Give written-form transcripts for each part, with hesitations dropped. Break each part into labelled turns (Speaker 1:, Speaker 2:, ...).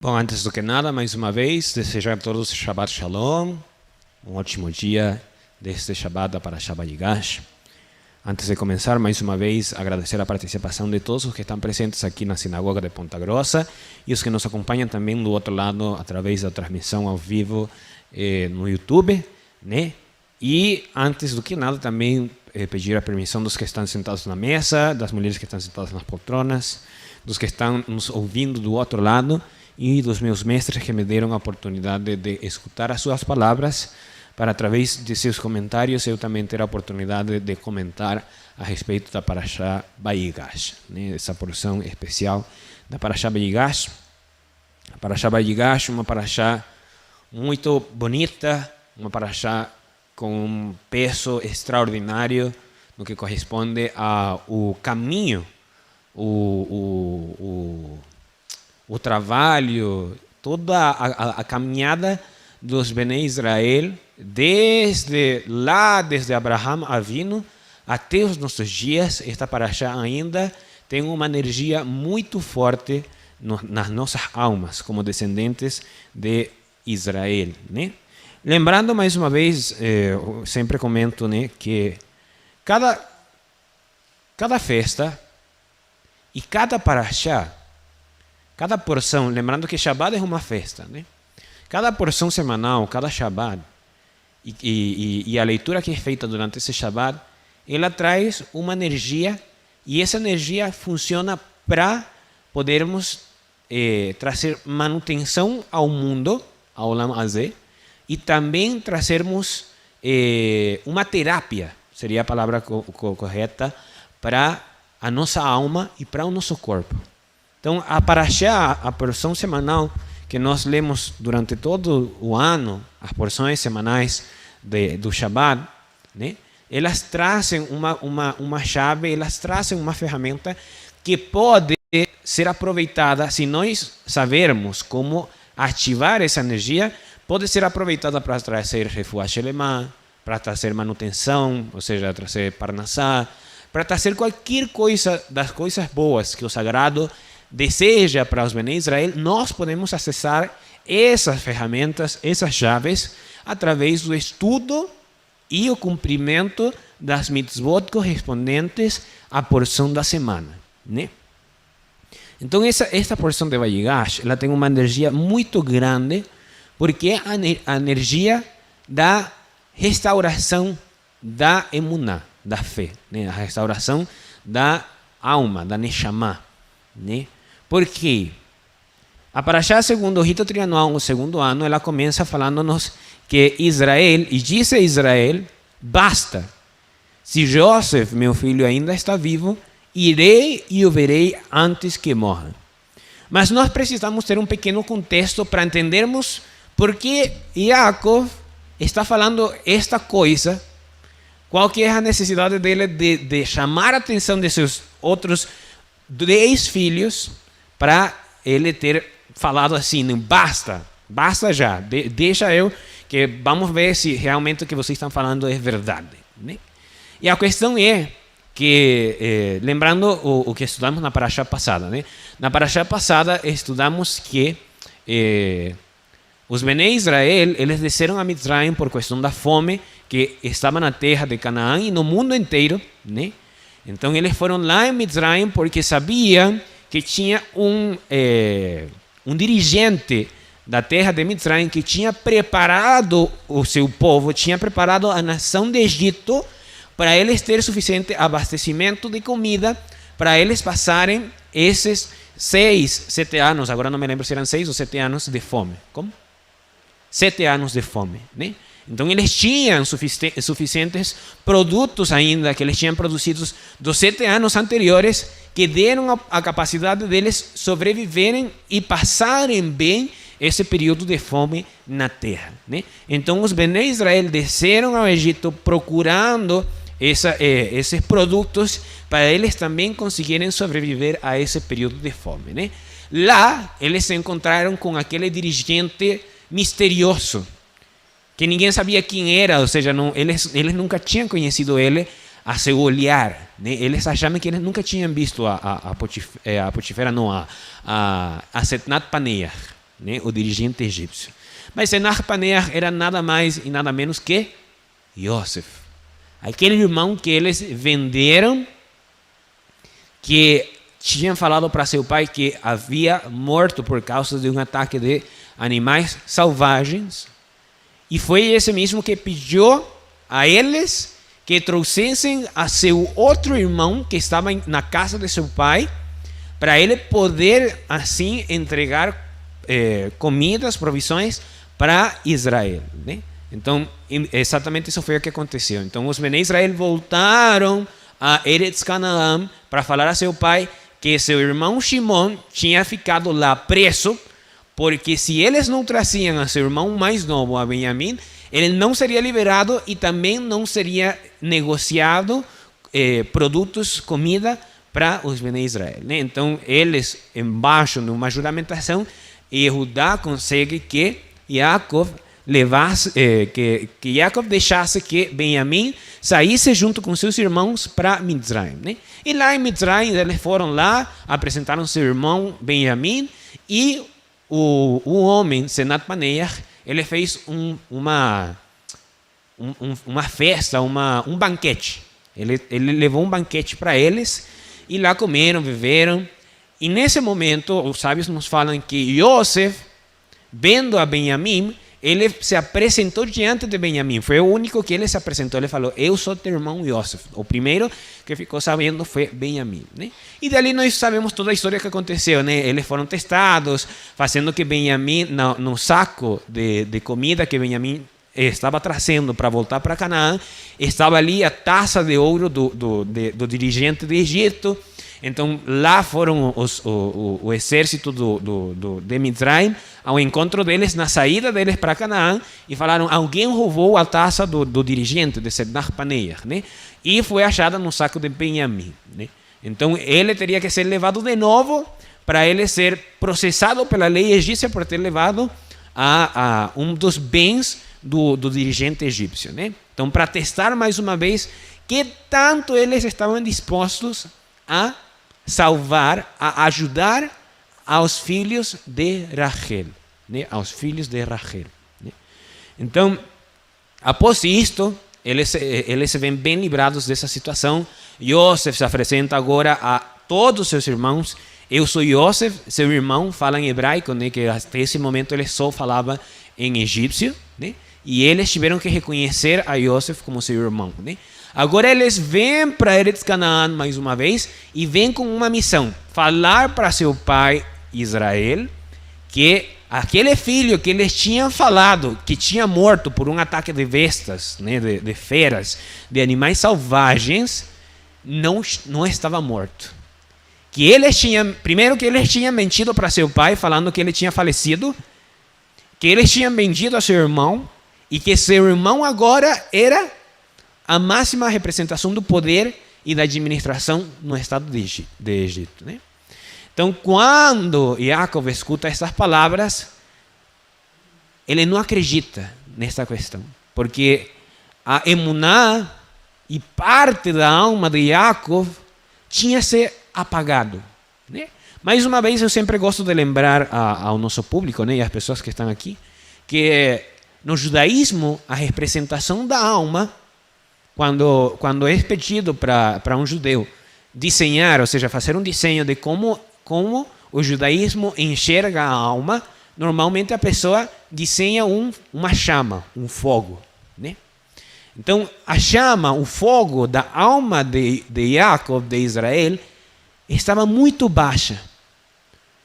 Speaker 1: Bom, antes do que nada, mais uma vez, desejar a todos Shabbat Shalom, um ótimo dia deste Shabbat da Parashá Vayigash. Antes de começar, mais uma vez, agradecer a participação de todos os que estão presentes aqui na Sinagoga de Ponta Grossa e os que nos acompanham também do outro lado, através da transmissão ao vivo no YouTube, né? E, antes do que nada, também pedir a permissão dos que estão sentados na mesa, das mulheres que estão sentadas nas poltronas, dos que estão nos ouvindo do outro lado, e dos meus mestres que me deram a oportunidade de escutar as suas palavras, para através de seus comentários eu também ter a oportunidade de comentar a respeito da Parashá Vayigash, né? Essa porção especial da Parashá Vayigash. A Parashá Vayigash, uma Parashá muito bonita, uma Parashá com um peso extraordinário no que corresponde ao caminho, o trabalho, toda a caminhada dos Bnei Israel, desde Abraham Avinu até os nossos dias. Esta Parashá ainda tem uma energia muito forte nas nossas almas, como descendentes de Israel, né? Lembrando mais uma vez, eu sempre comento, né, que cada festa e cada Parashá, cada porção, lembrando que Shabbat é uma festa, né? Cada porção semanal, cada Shabbat, e a leitura que é feita durante esse Shabbat, ela traz uma energia, e essa energia funciona para podermos trazer manutenção ao mundo, ao Olam Hazé, e também trazermos uma terapia, seria a palavra correta, para a nossa alma e para o nosso corpo. Então, a Parashá, a porção semanal que nós lemos durante todo o ano, as porções semanais do Shabbat, né? Elas trazem uma chave, elas trazem uma ferramenta que pode ser aproveitada, se nós sabermos como ativar essa energia, pode ser aproveitada para trazer refuah shelemah, para trazer manutenção, ou seja, trazer parnassá, para trazer qualquer coisa das coisas boas que o Sagrado deseja para os Bnei Israel. Nós podemos acessar essas ferramentas, essas chaves, através do estudo e o cumprimento das mitzvot correspondentes à porção da semana, né? Então, esta porção de Vayigash, ela tem uma energia muito grande, porque é a energia da restauração da emuná, da fé, né? A restauração da alma, da neshama, né? Porque a Parashá, segundo o rito trianual, o segundo ano, ela começa falando-nos que Israel, e disse Israel, basta, se José, meu filho, ainda está vivo, irei e o verei antes que morra. Mas nós precisamos ter um pequeno contexto para entendermos por que Jacob está falando esta coisa, qual que é a necessidade dele de chamar a atenção de seus outros 10 filhos, para ele ter falado assim, basta já, deixa eu, que vamos ver se realmente o que vocês estão falando é verdade, né? E a questão é que, lembrando o que estudamos na Parashá passada, né? Na Parashá passada estudamos que os Bnei Israel, eles desceram a Mitzrayim por questão da fome que estava na terra de Canaã e no mundo inteiro, né? Então eles foram lá em Mitzrayim porque sabiam que tinha um dirigente da terra de Mitzrayim que tinha preparado o seu povo, tinha preparado a nação de Egito para eles terem suficiente abastecimento de comida, para eles passarem esses 7 anos, agora não me lembro se eram 6 ou 7 anos de fome. Como? 7 anos de fome, né? Então eles tinham suficientes produtos ainda que eles tinham produzidos dos 7 anos anteriores, que deram a capacidade deles sobreviverem e passarem bem esse período de fome na terra, né? Então os Bnei Israel desceram ao Egito procurando esses produtos para eles também conseguirem sobreviver a esse período de fome, né? Lá eles se encontraram com aquele dirigente misterioso, que ninguém sabia quem era, ou seja, eles nunca tinham conhecido ele a seu olhar, né? Eles achavam que eles nunca tinham visto a Potifera, não, a Setnat Paneah, né? O dirigente egípcio. Mas Senach Paneah era nada mais e nada menos que Yosef, aquele irmão que eles venderam, que tinham falado para seu pai que havia morto por causa de um ataque de animais selvagens, e foi esse mesmo que pediu a eles que trouxessem a seu outro irmão que estava na casa de seu pai, para ele poder assim entregar comidas, provisões para Israel, né? Então, exatamente isso foi o que aconteceu. Então, os Bnei Israel voltaram a Eretz Canaã para falar a seu pai que seu irmão Shimon tinha ficado lá preso, porque se eles não traziam a seu irmão mais novo, a Benjamim, ele não seria liberado e também não seria negociado produtos, comida para os Bnei Israel, né? Então, eles, embaixo de uma juramentação, Judá consegue que Jacob Jacob deixasse que Benjamim saísse junto com seus irmãos para Mitzrayim, né? E lá em Mitzrayim eles foram lá, apresentaram seu irmão Benjamim, e o homem Senat Paneah, ele fez uma festa, um banquete. Ele levou um banquete para eles e lá comeram, viveram. E nesse momento os sábios nos falam que Yosef, vendo a Benjamim, ele se apresentou diante de Benjamim. Foi o único que ele se apresentou. Ele falou: eu sou teu irmão Yosef. O primeiro que ficou sabendo foi Benjamim, né? E dali nós sabemos toda a história que aconteceu, né? Eles foram testados, fazendo que Benjamim, no saco de comida que Benjamim estava trazendo para voltar para Canaã, estava ali a taça de ouro do dirigente do Egito. Então lá foram o exército de Mitzrayim ao encontro deles, na saída deles para Canaã, e falaram: alguém roubou a taça do dirigente, de Senach Paneah, né? E foi achada no saco de Benjamim, né? Então ele teria que ser levado de novo para ele ser processado pela lei egípcia por ter levado a um dos bens do dirigente egípcio, né? Então, para testar mais uma vez que tanto eles estavam dispostos a salvar, a ajudar aos filhos de Rachel, né? Aos filhos de Rachel, né? Então, após isto, eles se veem bem livrados dessa situação. Yosef se apresenta agora a todos os seus irmãos. Eu sou Yosef, seu irmão, fala em hebraico, né? Que até esse momento ele só falava em egípcio, né? E eles tiveram que reconhecer a Yosef como seu irmão, né? Agora eles vêm para Eretz Canaã mais uma vez e vêm com uma missão: falar para seu pai Israel que aquele filho que eles tinham falado que tinha morto por um ataque de bestas, né, de feras, de animais selvagens, não estava morto. Que eles tinham, primeiro, que eles tinham mentido para seu pai, falando que ele tinha falecido, que eles tinham vendido a seu irmão, e que seu irmão agora era a máxima representação do poder e da administração no estado de Egito, né? Então, quando Jacob escuta essas palavras, ele não acredita nessa questão, porque a emuná e parte da alma de Jacob tinha se apagado, né? Mais uma vez, eu sempre gosto de lembrar ao nosso público, né, e às pessoas que estão aqui, que no judaísmo a representação da alma, quando é pedido para um judeu desenhar, ou seja, fazer um desenho de como o judaísmo enxerga a alma, normalmente a pessoa desenha uma chama, um fogo, né? Então, a chama, o fogo da alma de Jacob, de Israel, estava muito baixa,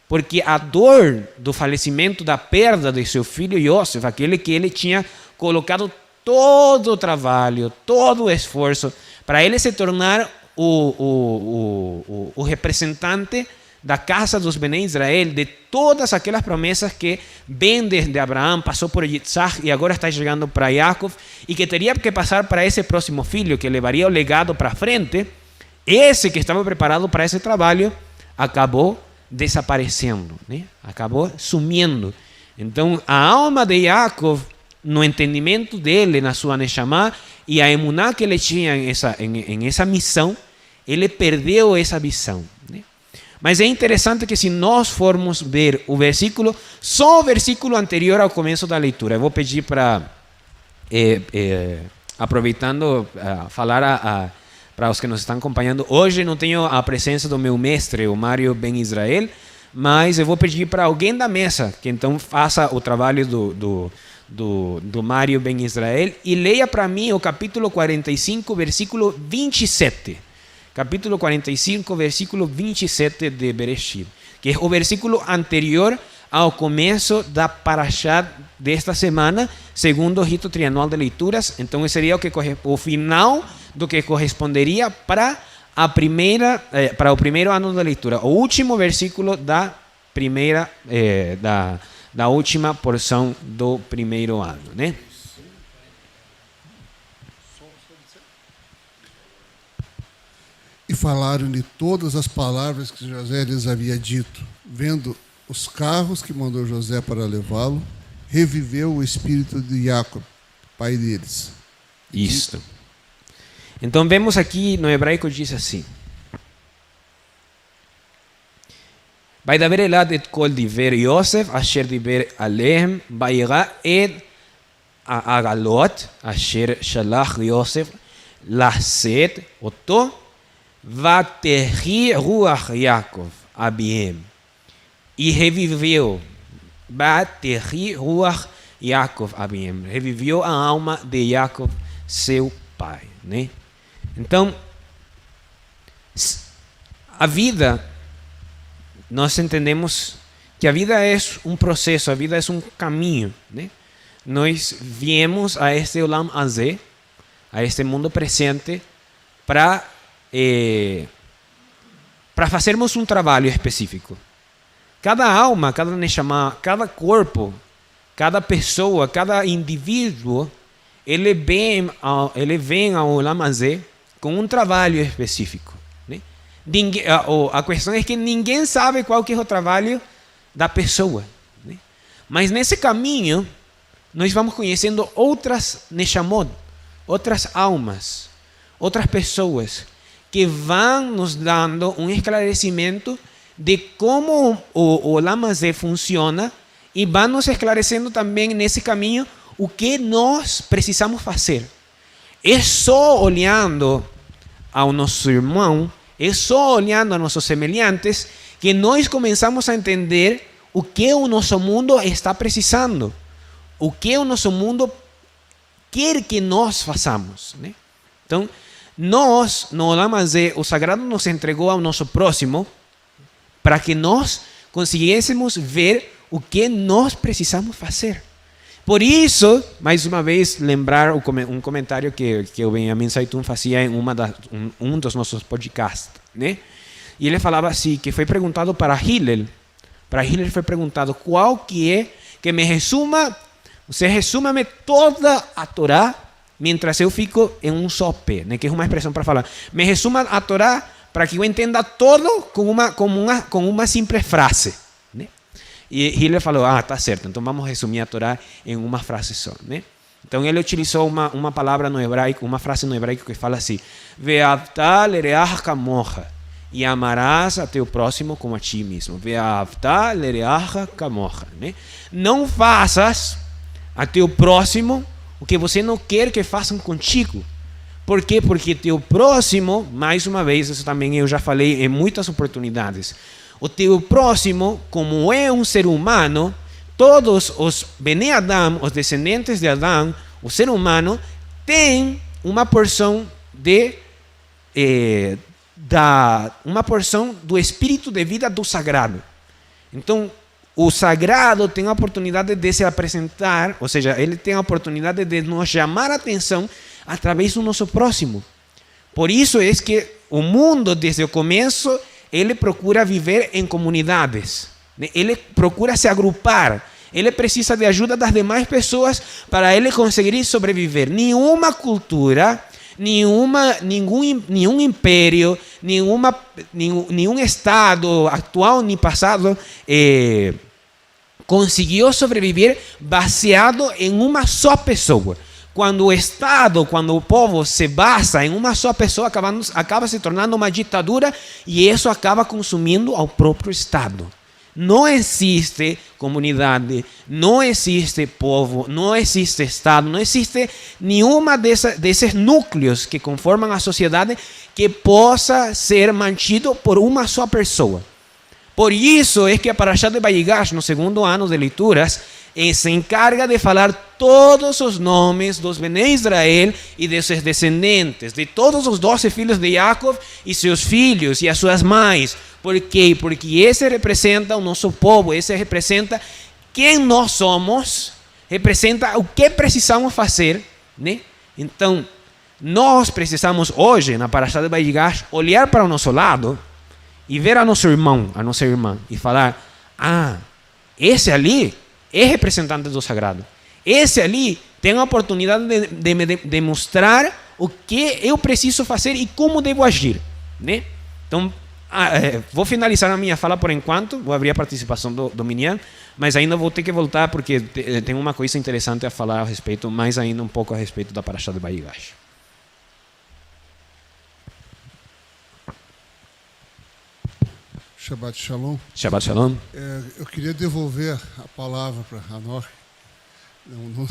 Speaker 1: porque a dor do falecimento, da perda de seu filho Yosef, aquele que ele tinha colocado todo o trabalho, todo o esforço, para ele se tornar o representante da casa dos Bnei Israel, de todas aquelas promessas que vem desde Abraão, passou por Yitzhak e agora está chegando para Jacob, e que teria que passar para esse próximo filho, que levaria o legado para frente. Esse que estava preparado para esse trabalho acabou desaparecendo, né? Acabou sumindo. Então, a alma de Jacob, no entendimento dele, na sua Neshama, e a emuná que ele tinha em essa missão, ele perdeu essa visão, né? Mas é interessante que se nós formos ver o versículo, só o versículo anterior ao começo da leitura, eu vou pedir para, aproveitando, falar para os que nos estão acompanhando. Hoje não tenho a presença do meu mestre, o Mário Ben Israel, mas eu vou pedir para alguém da mesa que então faça o trabalho do Mário Ben Israel e leia para mim o capítulo 45, versículo 27. Capítulo 45, versículo 27 de Bereshit, que é o versículo anterior ao começo da Parashá desta semana, segundo o rito trianual de leituras. Então, esse seria o final do que corresponderia para o primeiro ano da leitura, o último versículo da última porção do primeiro ano, né?
Speaker 2: E falaram-lhe todas as palavras que José lhes havia dito. Vendo os carros que mandou José para levá-lo, reviveu o espírito de Jacob, pai deles.
Speaker 1: Isto. Então vemos aqui no hebraico, diz assim: Vaidaber elad et kol diver Yosef asher diber alehem vayira et agalot asher shalach Yosef laset oto vaterri ruach Yaakov abiem. E reviveu vaterri ruach Yaakov abiem. Reviveu a alma de Yaakov, seu pai, né? Então, a vida, nós entendemos que a vida é um processo, a vida é um caminho, né? Nós viemos a este Olam Hazé, a este mundo presente, para fazermos um trabalho específico. Cada alma, cada neshama, cada corpo, cada pessoa, cada indivíduo, ele vem ao Olam Hazé com um trabalho específico, né? A questão é que ninguém sabe qual que é o trabalho da pessoa, né? Mas nesse caminho nós vamos conhecendo outras neshamot, outras almas, outras pessoas que vão nos dando um esclarecimento de como o Olam Hazé funciona e vão nos esclarecendo também nesse caminho o que nós precisamos fazer. É só olhando ao nosso irmão, é só olhando a nossos semelhantes que nós começamos a entender o que o nosso mundo está precisando, o que o nosso mundo quer que nós façamos, né? Então, nós, no Olam Hazé, o Sagrado nos entregou ao nosso próximo para que nós conseguíssemos ver o que nós precisamos fazer. Por isso, mais uma vez, lembrar um comentário que o Benjamin Saitun fazia em um dos nossos podcasts, né? E ele falava assim, que foi perguntado para Hillel foi perguntado qual que é, que me resuma, você resuma-me toda a Torá, mientras eu fico em um só pé, né? Que é uma expressão para falar, me resuma a Torá para que eu entenda todo com uma simples frase. E Hillel falou, tá certo, então vamos resumir a Torá em uma frase só, né? Então ele utilizou uma palavra no hebraico, uma frase no hebraico que fala assim: Ve'avta lereach kamocha, e amarás a teu próximo como a ti mesmo. Ve'avta lereach kamocha, né? Não faças a teu próximo o que você não quer que façam contigo. Por quê? Porque teu próximo, mais uma vez, isso também eu já falei em muitas oportunidades, o teu próximo, como é um ser humano, todos os Bnei Adam, os descendentes de Adão, o ser humano, tem uma porção uma porção do espírito de vida do sagrado. Então, o sagrado tem a oportunidade de se apresentar, ou seja, ele tem a oportunidade de nos chamar a atenção através do nosso próximo. Por isso é que o mundo, desde o começo, ele procura viver em comunidades, né? Ele procura se agrupar, ele precisa de ajuda das demais pessoas para ele conseguir sobreviver. Nenhuma cultura, nenhum império, nenhum estado atual nem passado conseguiu sobreviver baseado em uma só pessoa. quando o Estado, quando o povo se basa em uma só pessoa, acaba se tornando uma ditadura e isso acaba consumindo ao próprio Estado. Não existe comunidade, não existe povo, não existe Estado, não existe nenhuma desses núcleos que conformam a sociedade que possa ser mantido por uma só pessoa. Por isso é que a Parashá de Vayigash, no segundo ano de leituras, se encarga de falar todos os nomes dos Bnei Israel e de seus descendentes, de todos os 12 filhos de Jacob e seus filhos e as suas mães. Por quê? Porque esse representa o nosso povo, esse representa quem nós somos, representa o que precisamos fazer, né? Então, nós precisamos hoje, na Parashá de Vayigash, olhar para o nosso lado e ver a nosso irmão, a nossa irmã, e falar: ah, esse ali é representante do sagrado. Esse ali tem a oportunidade de me demonstrar o que eu preciso fazer e como devo agir, né? Então, vou finalizar a minha fala por enquanto, vou abrir a participação do Minyan, mas ainda vou ter que voltar porque tem uma coisa interessante a falar a respeito, mais ainda um pouco a respeito da Parashá de Vayigash.
Speaker 2: Shabbat Shalom.
Speaker 1: Shabbat Shalom.
Speaker 2: Eu queria devolver a palavra para Hanor. Eu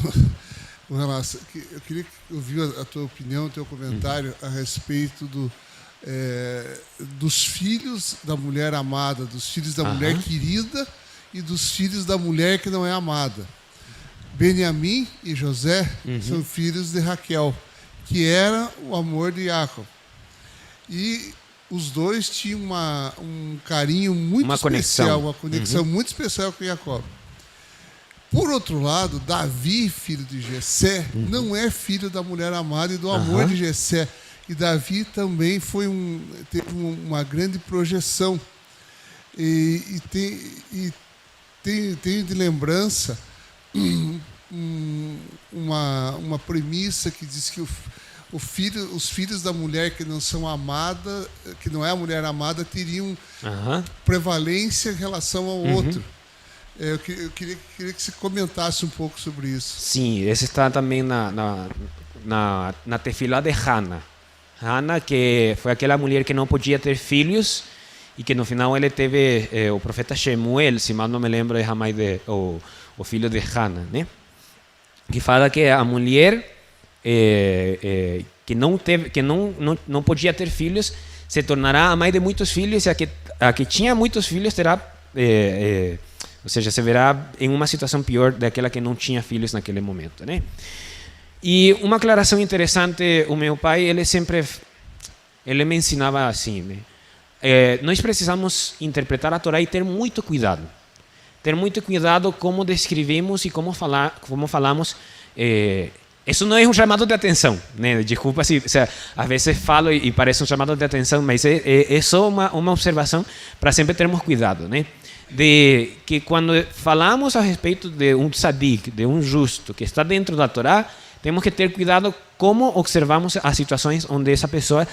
Speaker 2: queria ouvir a tua opinião, o teu comentário a respeito dos filhos da mulher amada, dos filhos da mulher querida e dos filhos da mulher que não é amada. Benjamim e José são filhos de Raquel, que era o amor de Jacob. E os dois tinham um carinho muito especial, uma conexão muito especial com Jacob. Por outro lado, Davi, filho de Jessé, não é filho da mulher amada e do amor de Jessé. E Davi também teve uma grande projeção. E tem de lembrança uma premissa que diz que os filhos da mulher que não são amada, que não é a mulher amada, teriam prevalência em relação ao outro. Eu queria que você comentasse um pouco sobre isso.
Speaker 1: Sim, esse está também na tefilá de Hannah. Hannah, que foi aquela mulher que não podia ter filhos e que no final ele teve o profeta Shemuel, se mal não me lembro, é o filho de Hannah, né? Que fala que a mulher que não podia ter filhos se tornará a mãe de muitos filhos, e a que tinha muitos filhos terá, ou seja, se verá em uma situação pior daquela que não tinha filhos naquele momento, né? E uma aclaração interessante, o meu pai, ele me ensinava assim, né? Nós precisamos interpretar a Torá e ter muito cuidado. Ter muito cuidado como descrevemos e como falamos. Isso não é um chamado de atenção, né? Desculpa se às vezes falo e parece um chamado de atenção, mas é só uma observação para sempre termos cuidado, né? De que quando falamos a respeito de um tzadik, de um justo que está dentro da Torá, temos que ter cuidado como observamos as situações onde essa pessoa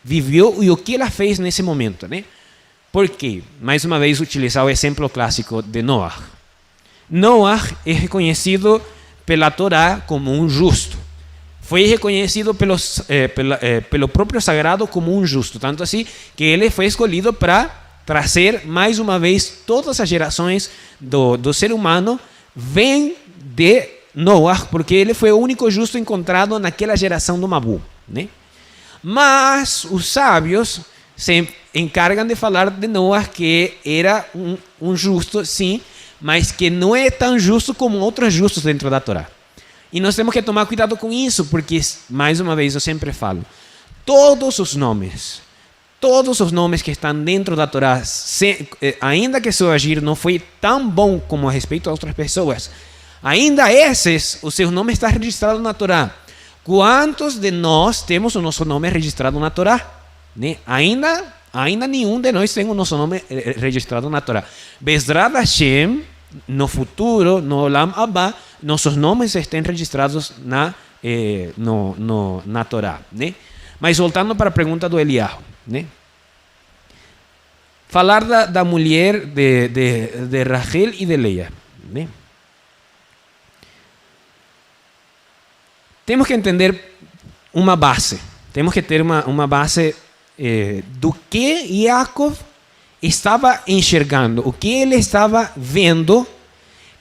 Speaker 1: viveu e o que ela fez nesse momento, né? Por quê? Mais uma vez utilizar o exemplo clássico de Noah. Noah é reconhecido pela Torá como um justo. Foi reconhecido pelo próprio sagrado como um justo, tanto assim que ele foi escolhido para trazer mais uma vez todas as gerações do ser humano vêm de Noah, porque ele foi o único justo encontrado naquela geração do Mabu, né? Mas os sábios se encargam de falar de Noah que era um justo, sim, mas que não é tão justo como outros justos dentro da Torá. E nós temos que tomar cuidado com isso, porque, mais uma vez, eu sempre falo, todos os nomes que estão dentro da Torá, ainda que seu agir não foi tão bom como a respeito a outras pessoas, ainda o seu nome está registrado na Torá. Quantos de nós temos o nosso nome registrado na Torá? Né? Ainda nenhum de nós tem o nosso nome registrado na Torá. Bezrat Hashem, no futuro, no Olam Abba, nossos nomes estão registrados na Torá, né? Mas voltando para a pergunta do Eliyahu, né? Falar da mulher de Rachel e de Leia, né? temos que entender uma base. Temos que ter uma base do que Jacob estava enxergando, o que ele estava vendo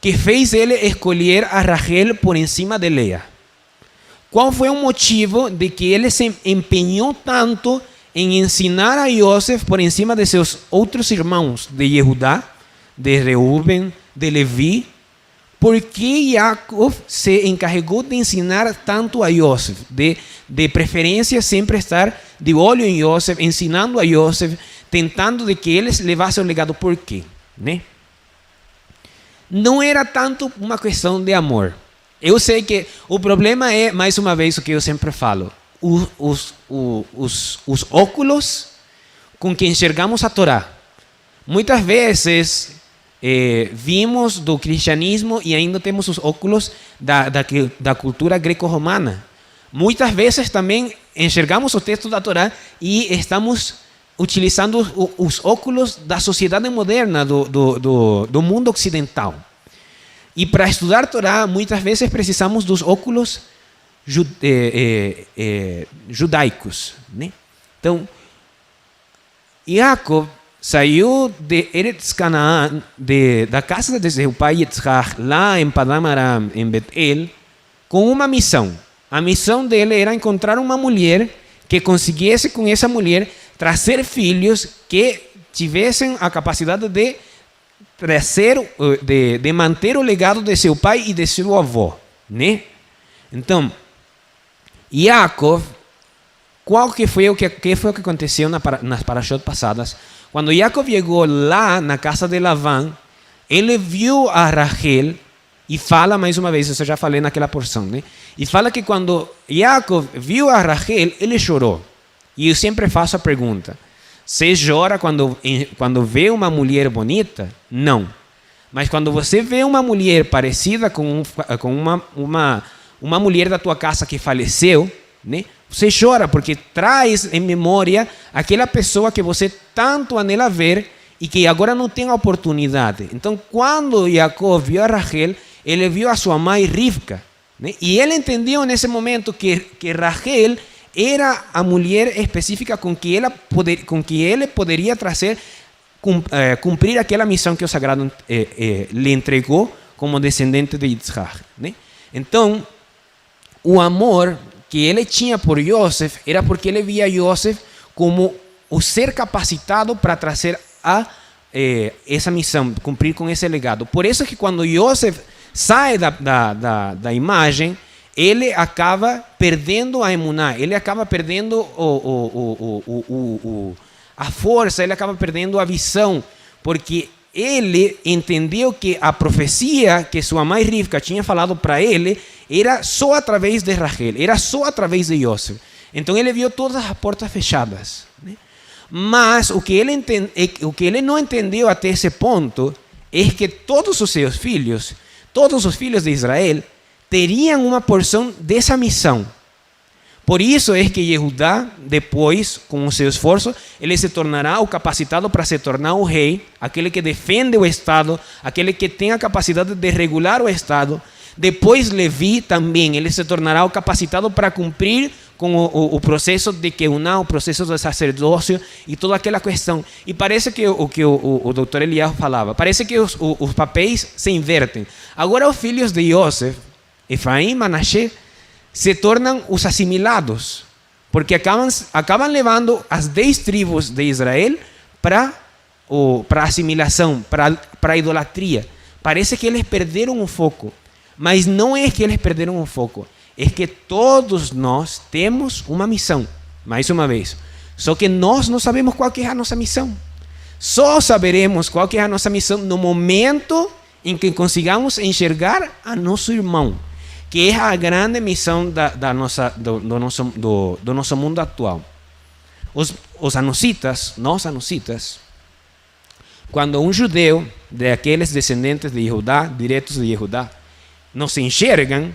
Speaker 1: que fez ele escolher a Rachel por encima de Lea. Qual foi o motivo de que ele se empenhou tanto em ensinar a Yosef por encima de seus outros irmãos de Yehudá, de Reuben, de Levi? Por que Jacob se encarregou de ensinar tanto a Yosef? De preferência sempre estar de olho em Yosef, ensinando a Yosef, tentando de que eles levassem o legado. Por quê? Né? Não era tanto uma questão de amor. Eu sei que o problema é, mais uma vez, o que eu sempre falo. Os óculos com que enxergamos a Torá. Muitas vezes vimos do cristianismo e ainda temos os óculos da cultura greco-romana. Muitas vezes também enxergamos o texto da Torá e estamos utilizando os óculos da sociedade moderna, do mundo ocidental. E para estudar Torá, muitas vezes precisamos dos óculos judaicos. Né? Então, Jacob saiu de Eretz Canaã, da casa de seu pai Yitzhak, lá em Padam Aram, em Betel, com uma missão. A missão dele era encontrar uma mulher que conseguisse com essa mulher trazer filhos que tivessem a capacidade de manter o legado de seu pai e de seu avô. Né? Então, Jacob, qual que foi o que aconteceu nas parashot passadas? Quando Jacob chegou lá na casa de Labão, ele viu a Rachel e fala mais uma vez, isso eu já falei naquela porção, né? E fala que quando Jacob viu a Rachel, ele chorou. E eu sempre faço a pergunta: você chora quando vê uma mulher bonita? Não. Mas quando você vê uma mulher parecida com uma mulher da tua casa que faleceu, né? Você chora porque traz em memória aquela pessoa que você tanto anela ver e que agora não tem a oportunidade. Então, quando Jacob viu a Rachel, ele viu a sua mãe Rivka, né? E ele entendeu nesse momento que Rachel era a mulher específica com que ele poderia trazer, cumprir aquela missão que o Sagrado lhe entregou como descendente de Yitzhak, né? Então, o amor que ele tinha por Yosef era porque ele via Yosef como o ser capacitado para trazer essa missão, cumprir com esse legado. Por isso que quando Yosef sai da imagem, ele acaba perdendo a emuná, ele acaba perdendo a força, ele acaba perdendo a visão, porque ele entendeu que a profecia que sua mãe Rivka tinha falado para ele era só através de Rachel, era só através de Yosef. Então ele viu todas as portas fechadas, né? Mas o que ele não entendeu até esse ponto é que todos os seus filhos, todos os filhos de Israel, teriam uma porção dessa missão. Por isso é que Yehudá, depois, com o seu esforço, ele se tornará o capacitado para se tornar o rei, aquele que defende o Estado, aquele que tem a capacidade de regular o Estado. Depois Levi também, ele se tornará o capacitado para cumprir com o processo de Keuná, o processo do sacerdócio e toda aquela questão. E parece que o doutor Eliyahu falava, parece que os papéis se invertem. Agora os filhos de Yosef, Efraim e Manassé, se tornam os assimilados, porque acabam levando as 10 tribos de Israel para a assimilação, para a idolatria. Parece que eles perderam o foco, mas não é que eles perderam o foco, é que todos nós temos uma missão, mais uma vez, só que nós não sabemos qual que é a nossa missão. Só saberemos qual que é a nossa missão no momento em que consigamos enxergar a nosso irmão, que é a grande missão do nosso mundo atual. Os anuncitas, nós anuncitas, quando um judeu, daqueles descendentes de Judá, diretos de Judá, nos enxergam,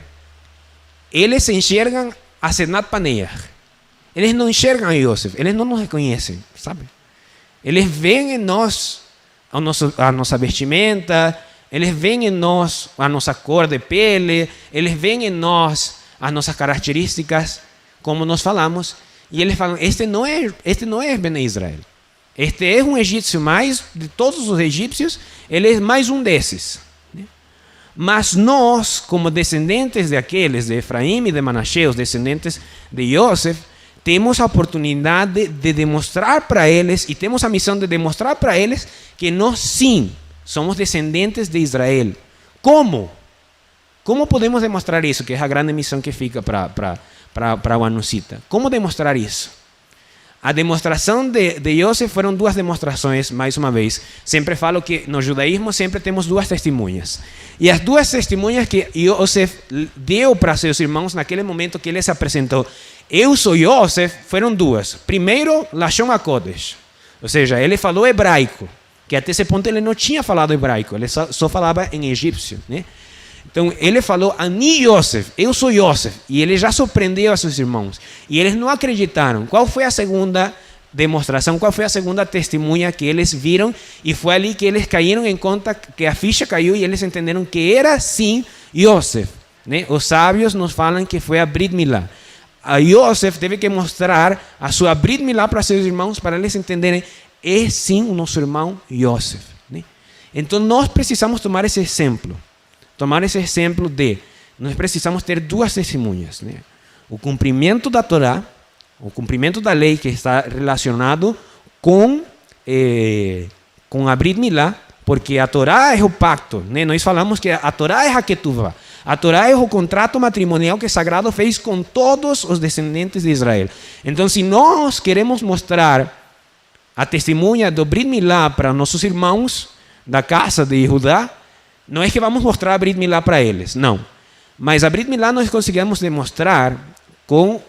Speaker 1: eles se enxergam a Senat Paneach. Eles não enxergam a Yosef, eles não nos reconhecem, sabe? Eles veem em nós a nossa vestimenta, eles veem em nós a nossa cor de pele, eles veem em nós as nossas características, como nós falamos, e eles falam, este não é Bene Israel. Este é um egípcio mais, de todos os egípcios, ele é mais um desses. Mas nós, como descendentes daqueles, de Efraim e de Manassés, os descendentes de Yosef, temos a oportunidade de demonstrar para eles, e temos a missão de demonstrar para eles, que nós sim, somos descendentes de Israel. Como? Como podemos demonstrar isso? Que é a grande missão que fica para o anuncita. Como demonstrar isso? A demonstração de Yosef foram duas demonstrações, mais uma vez. Sempre falo que no judaísmo sempre temos duas testemunhas. E as duas testemunhas que Yosef deu para seus irmãos naquele momento que ele se apresentou, eu sou Yosef, foram duas. Primeiro, Lashon HaKodesh. Ou seja, ele falou hebraico, que até esse ponto ele não tinha falado hebraico, ele só falava em egípcio, né? Então, ele falou, Ani Yosef, eu sou Yosef. E ele já surpreendeu a seus irmãos. E eles não acreditaram. Qual foi a segunda demonstração? Qual foi a segunda testemunha que eles viram? E foi ali que eles caíram em conta, que a ficha caiu e eles entenderam que era sim Yosef, né? Os sábios nos falam que foi a Brit Milá. A Yosef teve que mostrar a sua Brit Milá para seus irmãos, para eles entenderem, é sim o nosso irmão Yosef, né? Então, nós precisamos tomar esse exemplo. Tomar esse exemplo de, nós precisamos ter duas testemunhas, né? O cumprimento da Torá, o cumprimento da lei que está relacionado com a Brit Milá, porque a Torá é o pacto, né? Nós falamos que a Torá é a Ketuvá. A Torá é o contrato matrimonial que o Sagrado fez com todos os descendentes de Israel. Então, se nós queremos mostrar a testemunha do Brit Milá para nossos irmãos da casa de Judá, não é que vamos mostrar a Brit Milá para eles, não. Mas a Brit Milá nós conseguimos demonstrar com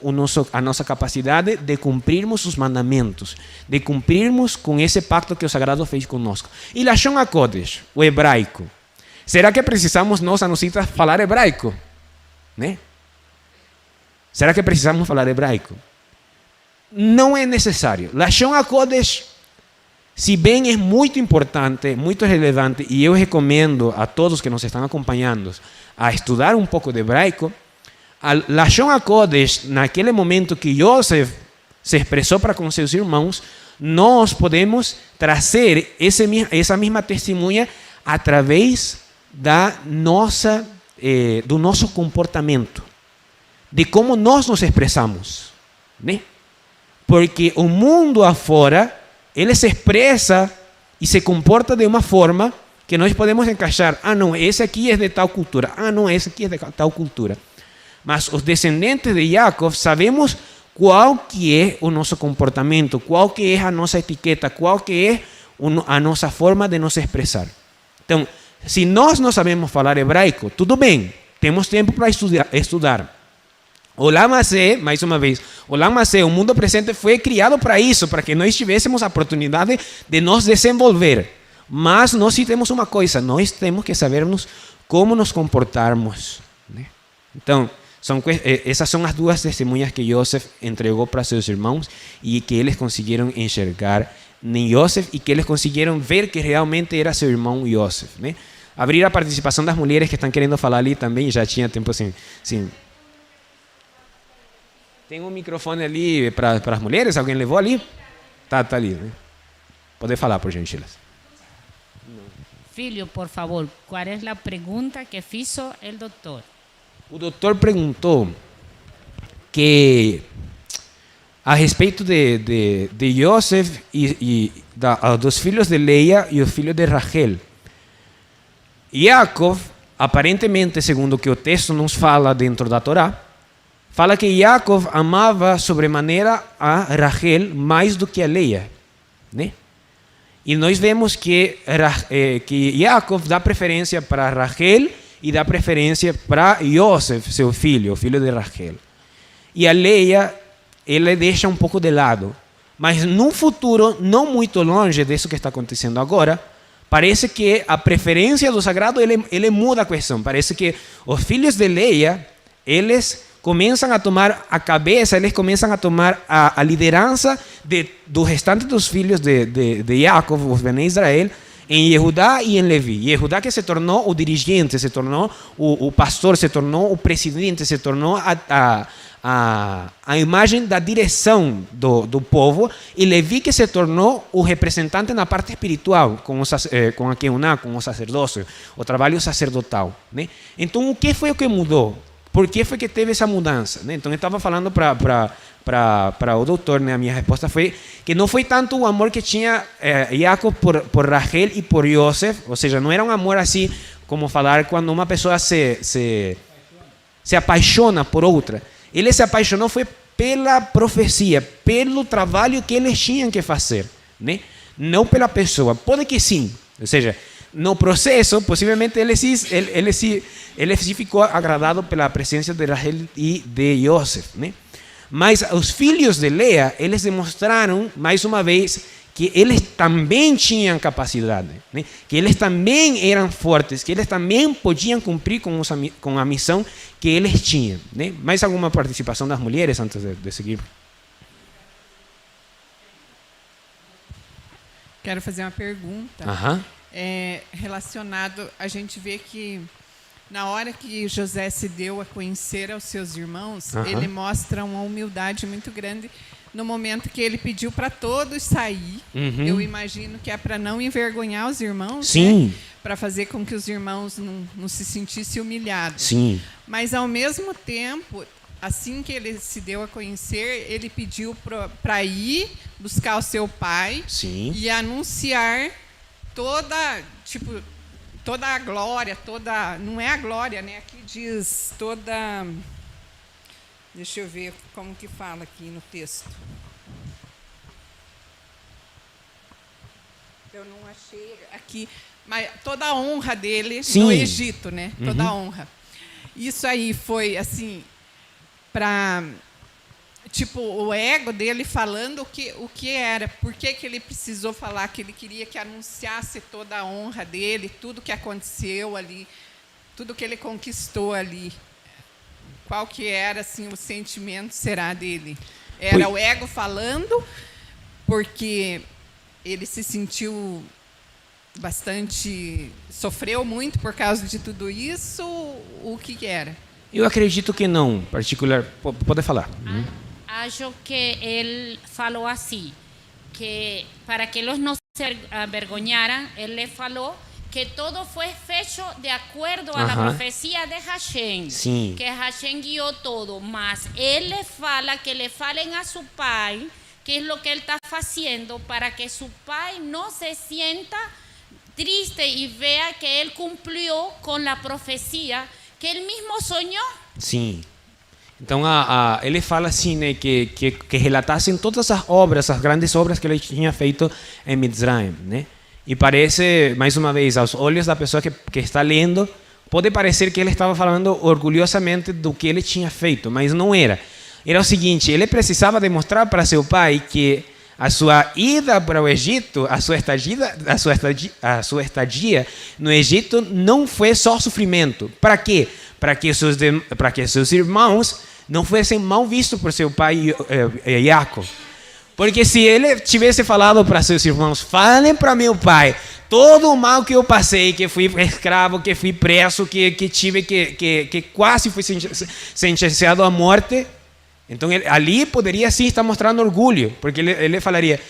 Speaker 1: a nossa capacidade de cumprirmos os mandamentos, de cumprirmos com esse pacto que o Sagrado fez conosco. E Lashon HaKodesh, o hebraico. Será que precisamos nós, anunciantes, falar hebraico? Né? Será que precisamos falar hebraico? Não é necessário. Lashon HaKodesh, se bem é muito importante, muito relevante, e eu recomendo a todos que nos estão acompanhando a estudar um pouco de hebraico, a Lashon HaKodesh, naquele momento que Yosef se expressou para com seus irmãos, nós podemos trazer essa mesma testemunha através do nosso comportamento, de como nós nos expressamos, né? Porque o mundo afora, ele se expressa e se comporta de uma forma que nós podemos encaixar. Ah, não, esse aqui é de tal cultura. Ah, não, esse aqui é de tal cultura. Mas os descendentes de Jacob sabemos qual que é o nosso comportamento, qual que é a nossa etiqueta, qual que é a nossa forma de nos expressar. Então, se nós não sabemos falar hebraico, tudo bem, temos tempo para estudar. O Lamacé, mais uma vez, o Lamacé, o mundo presente foi criado para isso, para que nós tivéssemos a oportunidade de nos desenvolver. Mas nós sim temos uma coisa, nós temos que sabermos como nos comportarmos, né? Então, essas são as duas testemunhas que Yosef entregou para seus irmãos e que eles conseguiram enxergar em Yosef e que eles conseguiram ver que realmente era seu irmão Yosef, né? Abrir a participação das mulheres que estão querendo falar ali também, já tinha tempo assim. Tem um microfone ali para as mulheres? Alguém levou ali? Tá ali, né? Pode falar, por gentileza.
Speaker 3: Filho, por favor, qual é a pergunta que fez o doutor?
Speaker 1: O doutor perguntou que a respeito de Yosef e dos filhos de Leia e os filhos de Rachel. Jacob, aparentemente, segundo o que o texto nos fala dentro da Torá, fala que Jacob amava sobremaneira a Rachel mais do que a Leia, né? E nós vemos que Jacob dá preferência para Rachel e dá preferência para Yosef, seu filho, o filho de Rachel. E a Leia, ele deixa um pouco de lado. Mas num futuro não muito longe disso que está acontecendo agora, parece que a preferência do sagrado, ele muda a questão. Parece que os filhos de Leia, eles começam a tomar a cabeça, eles começam a tomar a liderança do restante dos filhos de Jacob, os Bene Israel, em Yehudá e em Levi. Yehudá que se tornou o dirigente, se tornou o pastor, se tornou o presidente, se tornou a imagem da direção do povo, e Levi que se tornou o representante na parte espiritual, com a queuná, com o sacerdócio, o trabalho sacerdotal, né? Então, o que foi o que mudou? Por que foi que teve essa mudança, né? Então, eu estava falando para o doutor, né? A minha resposta foi que não foi tanto o amor que tinha Jacob por Rachel e por Yosef, ou seja, não era um amor assim como falar quando uma pessoa se apaixona por outra. Ele se apaixonou foi pela profecia, pelo trabalho que eles tinham que fazer, né? Não pela pessoa. Pode que sim, ou seja, no processo, possivelmente ele ficou agradado pela presença de Rachel e de Yosef, né? Mas os filhos de Lea, eles demonstraram, mais uma vez, que eles também tinham capacidade, né? Que eles também eram fortes, que eles também podiam cumprir com a missão que eles tinham, né? Mais alguma participação das mulheres antes de seguir?
Speaker 4: Quero fazer uma pergunta. Relacionado, a gente vê que na hora que José se deu a conhecer aos seus irmãos, ele mostra uma humildade muito grande no momento que ele pediu para todos sair. Eu imagino que é para não envergonhar os irmãos,
Speaker 1: sim,
Speaker 4: né? Para fazer com que os irmãos não se sentissem humilhados.
Speaker 1: Sim.
Speaker 4: Mas, ao mesmo tempo, assim que ele se deu a conhecer, ele pediu para ir buscar o seu pai, sim, e anunciar toda a glória, não é a glória, né? Aqui diz toda... Deixa eu ver como que fala aqui no texto. Eu não achei aqui, mas toda a honra dele, sim, no Egito, né? Toda a honra. Isso aí foi assim para o ego dele falando o que era, por que ele precisou falar, que ele queria que anunciasse toda a honra dele, tudo que aconteceu ali, tudo que ele conquistou ali. Qual que era assim o sentimento será dele? Era o ego falando porque ele se sentiu bastante, sofreu muito por causa de tudo isso, o que era?
Speaker 1: Eu acredito que não, particular, pode falar.
Speaker 3: Acho que ele falou assim, que para que eles não se avergonharan, ele le falou que todo fue fecho de acuerdo a la profecía de Hashem, sí, que Hashem guió todo, mas él le fala que le falen a su pai qué es lo que él está haciendo para que su pai no se sienta triste y vea que él cumplió con la profecía que él mismo soñó.
Speaker 1: Sim. Então, ele fala assim, né, que relatassem todas as obras, as grandes obras que ele tinha feito em Mitzrayim, né? E parece, mais uma vez, aos olhos da pessoa que está lendo, pode parecer que ele estava falando orgulhosamente do que ele tinha feito, mas não era. Era o seguinte, ele precisava demonstrar para seu pai que a sua ida para o Egito, a sua estadia no Egito não foi só sofrimento. Para quê? Para que seus irmãos não fossem mal vistos por seu pai Jacob. Porque se ele tivesse falado para seus irmãos, falem para meu pai todo o mal que eu passei, que fui escravo, que fui preso, que tive que quase fui sentenciado à morte, então ali poderia sim estar mostrando orgulho, porque ele falaria,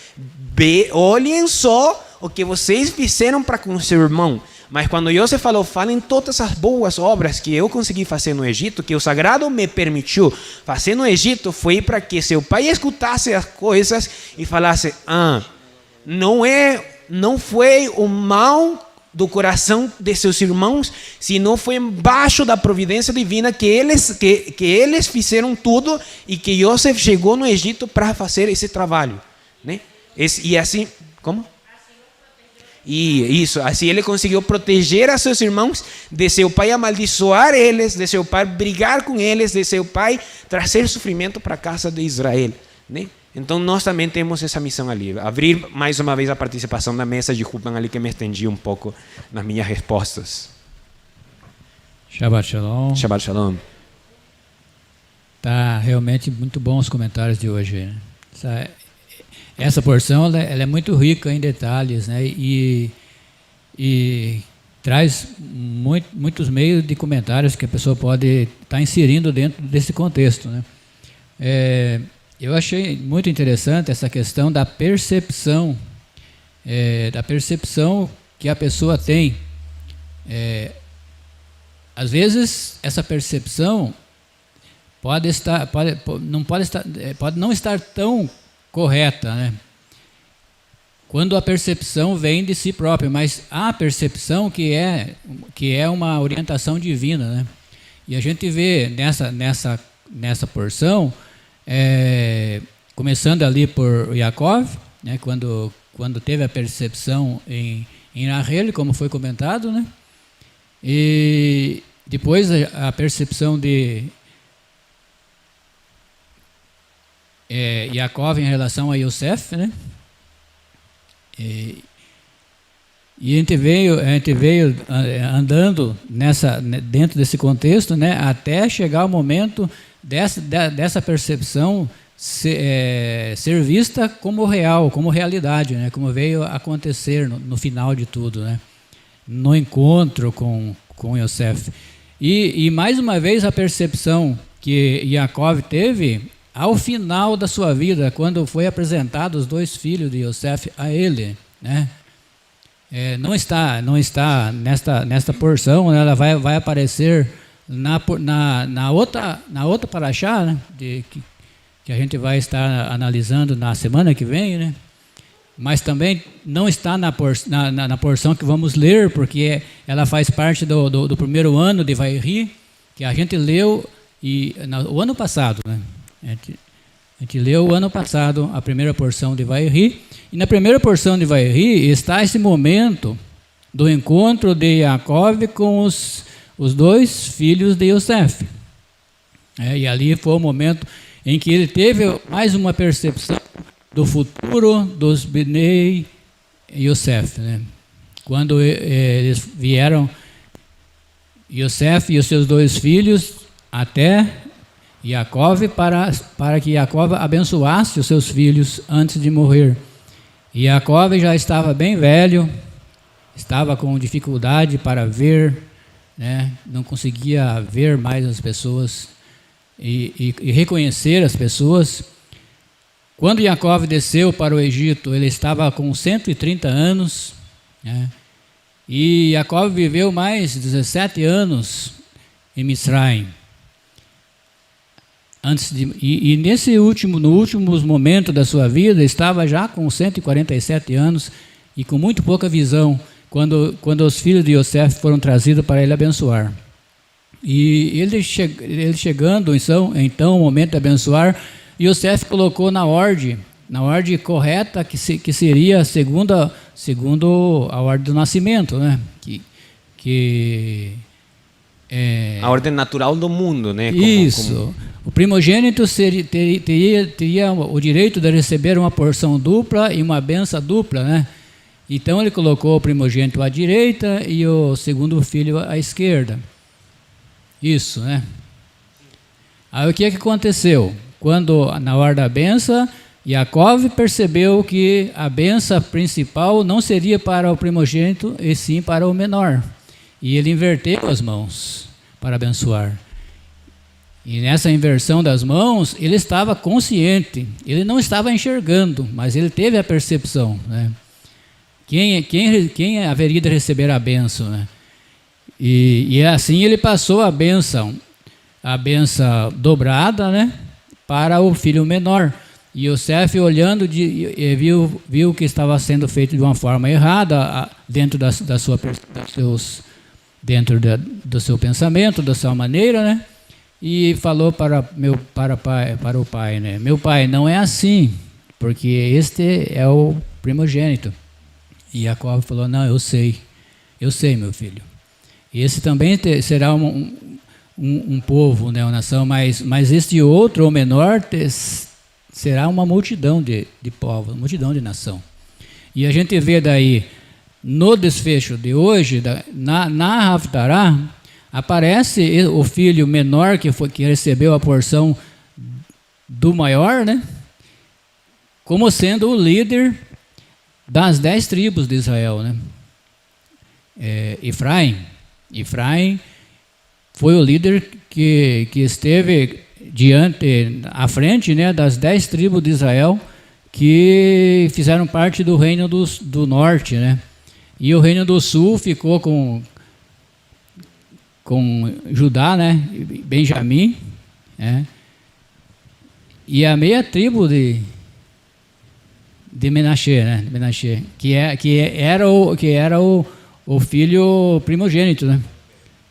Speaker 1: olhem só o que vocês fizeram para com seu irmão. Mas quando Yosef falou, falem todas as boas obras que eu consegui fazer no Egito, que o Sagrado me permitiu fazer no Egito, foi para que seu pai escutasse as coisas e falasse, não foi o mal do coração de seus irmãos, senão foi embaixo da providência divina que eles fizeram tudo e que Yosef chegou no Egito para fazer esse trabalho, né? E assim, como? E isso, assim ele conseguiu proteger a seus irmãos de seu pai amaldiçoar eles, de seu pai brigar com eles, de seu pai trazer sofrimento para a casa de Israel, né? Então nós também temos essa missão ali, abrir mais uma vez a participação da mesa. Desculpem ali que me estendi um pouco nas minhas respostas.
Speaker 5: Shabbat Shalom.
Speaker 1: Shabbat Shalom.
Speaker 5: Tá realmente muito bom os comentários de hoje, né? Essa porção ela é muito rica em detalhes, né? E e traz muitos meios de comentários que a pessoa pode estar inserindo dentro desse contexto, né? Eu achei muito interessante essa questão da percepção que a pessoa tem. Às vezes essa percepção pode não estar tão correta, né? Quando a percepção vem de si própria, mas há percepção que é uma orientação divina, né? E a gente vê nessa porção, começando ali por Yaakov, né? Quando teve a percepção em Rahel, como foi comentado, né? E depois a percepção de Yaakov em relação a Yosef, né? E a gente veio andando dentro desse contexto, né? Até chegar o momento dessa percepção ser vista como real, como realidade, né? Como veio acontecer no final de tudo, né? No encontro com Yosef. E mais uma vez a percepção que Yaakov teve ao final da sua vida, quando foi apresentado os 2 filhos de Yosef a ele, né? Não está nesta porção, né? Ela vai aparecer na outra parashá, né? Que a gente vai estar analisando na semana que vem, né? Mas também não está na porção que vamos ler, porque ela faz parte do primeiro ano de Vairi, que a gente leu o ano passado, né? A gente leu o ano passado a primeira porção de Vairi, e na primeira porção de Vairi está esse momento do encontro de Yaakov com os 2 filhos de Yosef. E ali foi o momento em que ele teve mais uma percepção do futuro dos Bnei Yosef, né? Quando eles vieram, Yosef e os seus 2 filhos, até Yaakov, para que Yaakov abençoasse os seus filhos antes de morrer. E Yaakov já estava bem velho, estava com dificuldade para ver, né? Não conseguia ver mais as pessoas e reconhecer as pessoas. Quando Yaakov desceu para o Egito, ele estava com 130 anos, né? E Yaakov viveu mais 17 anos em Mitzrayim. No últimos momentos da sua vida, estava já com 147 anos e com muito pouca visão, quando os filhos de Yosef foram trazidos para ele abençoar. E ele chegando, então, o momento de abençoar, Yosef colocou na ordem correta, que seria segundo a ordem do nascimento, né?
Speaker 1: A ordem natural do mundo, né?
Speaker 5: Isso. O primogênito teria o direito de receber uma porção dupla e uma benção dupla, né? Então ele colocou o primogênito à direita e o segundo filho à esquerda. Isso, né? Aí o que aconteceu? Quando, na hora da benção, Yaakov percebeu que a benção principal não seria para o primogênito, e sim para o menor. E ele inverteu as mãos para abençoar. E nessa inversão das mãos, ele estava consciente, ele não estava enxergando, mas ele teve a percepção, né? Quem haveria de receber a bênção, né? E assim ele passou a bênção dobrada, né, para o filho menor. E Yosef, olhando, viu que estava sendo feito de uma forma errada dentro do seu pensamento, da sua maneira, né? E falou para o pai, né? Meu pai, não é assim, porque este é o primogênito. E Jacob falou, não, eu sei, meu filho. Esse também será um povo, né, uma nação, mas este outro, o menor, será uma multidão de povos, uma multidão de nação. E a gente vê daí, no desfecho de hoje, na Haftarah, aparece o filho menor que recebeu a porção do maior, né, como sendo o líder das 10 tribos de Israel, né? Efraim. Efraim foi o líder que esteve à frente, né, das 10 tribos de Israel que fizeram parte do reino do norte, né? E o reino do sul ficou com Judá, né, Benjamim, né? E a meia tribo de Menaxê, né? Menaxê, que era o filho primogênito, né?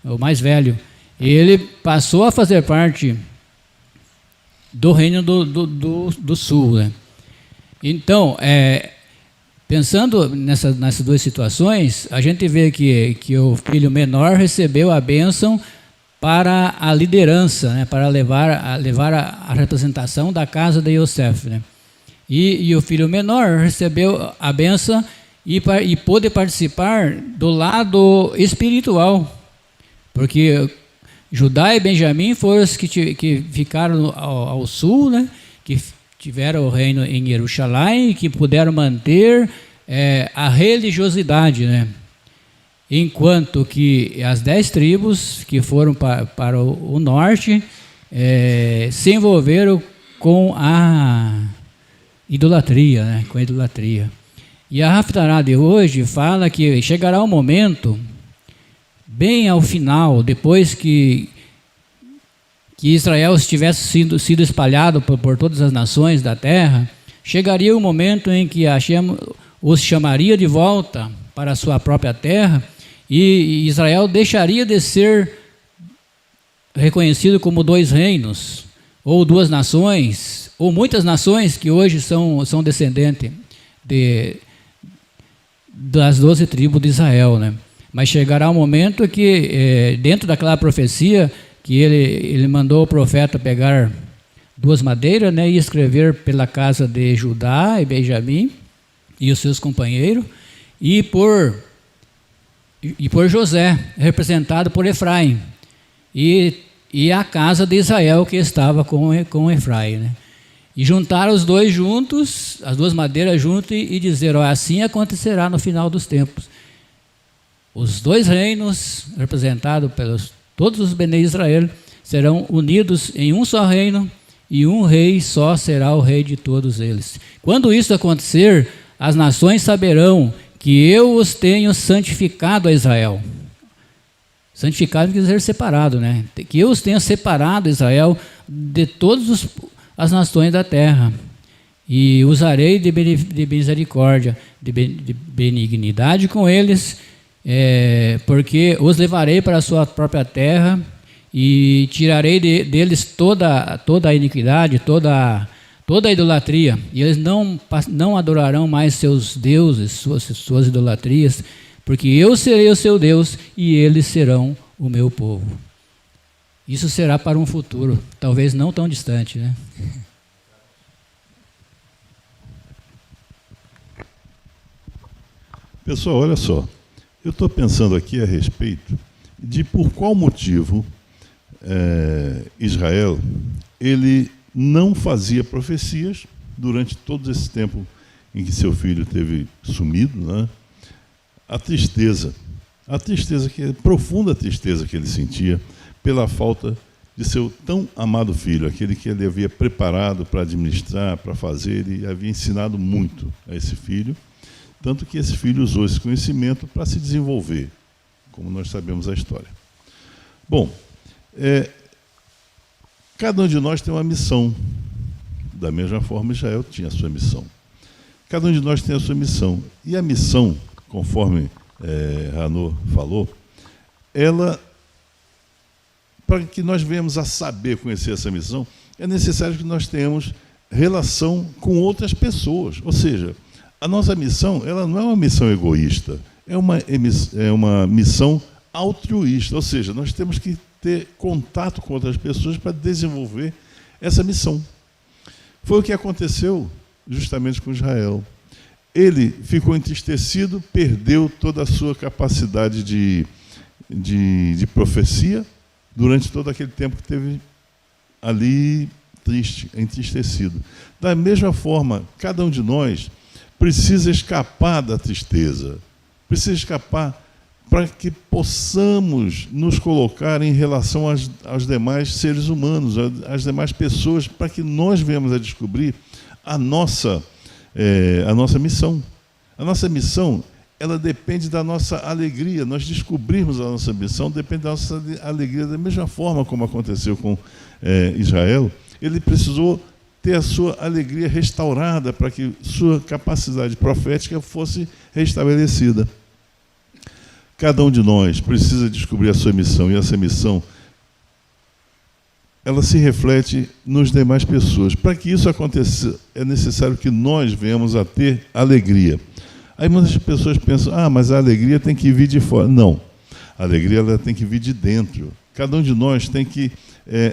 Speaker 5: O mais velho. Ele passou a fazer parte do reino do sul, né? Então, pensando nessas duas situações, a gente vê que o filho menor recebeu a bênção para a liderança, né? Para levar a representação da casa de Yosef, né? E o filho menor recebeu a bênção e pôde participar do lado espiritual, porque Judá e Benjamim foram os que ficaram ao sul, né? Que tiveram o reino em Jerusalém e que puderam manter a religiosidade, né? Enquanto que as 10 tribos que foram para o norte se envolveram com a idolatria, né? Com a idolatria. E a Haftarah de hoje fala que chegará um momento, bem ao final, depois que Israel estivesse sido espalhado por todas as nações da terra, chegaria o momento em que Hashem os chamaria de volta para a sua própria terra e Israel deixaria de ser reconhecido como 2 reinos, ou 2 nações, ou muitas nações que hoje são descendentes das 12 tribos de Israel, né? Mas chegará um momento que, dentro daquela profecia, que ele mandou o profeta pegar 2 madeiras, né, e escrever pela casa de Judá e Benjamim e os seus companheiros, e por José, representado por Efraim, e a casa de Israel que estava com Efraim, né? E juntaram os 2 juntos, as 2 madeiras juntas, e dizeram: assim acontecerá no final dos tempos. Os 2 reinos, representados pelos todos os Bnei Israel, serão unidos em um só reino, e um rei só será o rei de todos eles. Quando isso acontecer, as nações saberão que eu os tenho santificado a Israel. Santificado quer dizer separado, né? Que eu os tenho separado, Israel, de todas as nações da terra. E usarei de misericórdia, de benignidade com eles, porque os levarei para a sua própria terra e tirarei deles toda a iniquidade, toda a idolatria. E eles não adorarão mais seus deuses, suas idolatrias, porque eu serei o seu Deus e eles serão o meu povo. Isso será para um futuro, talvez não tão distante, né?
Speaker 6: Pessoal, olha só. Eu estou pensando aqui a respeito de por qual motivo Israel ele não fazia profecias durante todo esse tempo em que seu filho teve sumido, né? A tristeza, profunda tristeza que ele sentia pela falta de seu tão amado filho, aquele que ele havia preparado para administrar, para fazer, ele havia ensinado muito a esse filho, tanto que esse filho usou esse conhecimento para se desenvolver, como nós sabemos a história. Bom, cada um de nós tem uma missão, da mesma forma Israel tinha a sua missão. Cada um de nós tem a sua missão, e a missão, conforme Hanor falou, ela, para que nós venhamos a saber conhecer essa missão, é necessário que nós tenhamos relação com outras pessoas. Ou seja, a nossa missão, ela não é uma missão egoísta, é uma missão altruísta. Ou seja, nós temos que ter contato com outras pessoas para desenvolver essa missão. Foi o que aconteceu justamente com Israel. Ele ficou entristecido, perdeu toda a sua capacidade de profecia durante todo aquele tempo que teve ali triste, entristecido. Da mesma forma, cada um de nós precisa escapar da tristeza, precisa escapar para que possamos nos colocar em relação aos demais seres humanos, às demais pessoas, para que nós venhamos a descobrir a nossa missão. A nossa missão, ela depende da nossa alegria. Nós descobrirmos a nossa missão depende da nossa alegria. Da mesma forma como aconteceu com Israel, ele precisou ter a sua alegria restaurada para que sua capacidade profética fosse restabelecida. Cada um de nós precisa descobrir a sua missão, e essa missão, ela se reflete nos demais pessoas. Para que isso aconteça, é necessário que nós venhamos a ter alegria. Aí muitas pessoas pensam, mas a alegria tem que vir de fora. Não, a alegria ela tem que vir de dentro. Cada um de nós tem que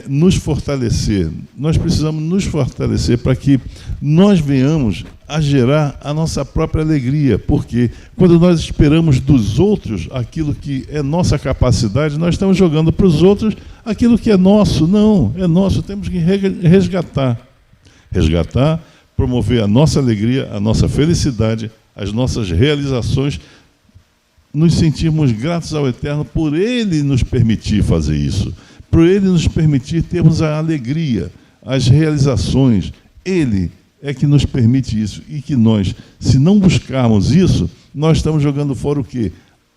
Speaker 6: nos fortalecer. Nós precisamos nos fortalecer para que nós venhamos a gerar a nossa própria alegria, porque quando nós esperamos dos outros aquilo que é nossa capacidade, nós estamos jogando para os outros aquilo que é nosso. Não, é nosso, temos que resgatar, promover a nossa alegria, a nossa felicidade, as nossas realizações, nos sentirmos gratos ao Eterno por Ele nos permitir fazer isso, por Ele nos permitir termos a alegria, as realizações. Ele é que nos permite isso, e que nós, se não buscarmos isso, nós estamos jogando fora o quê?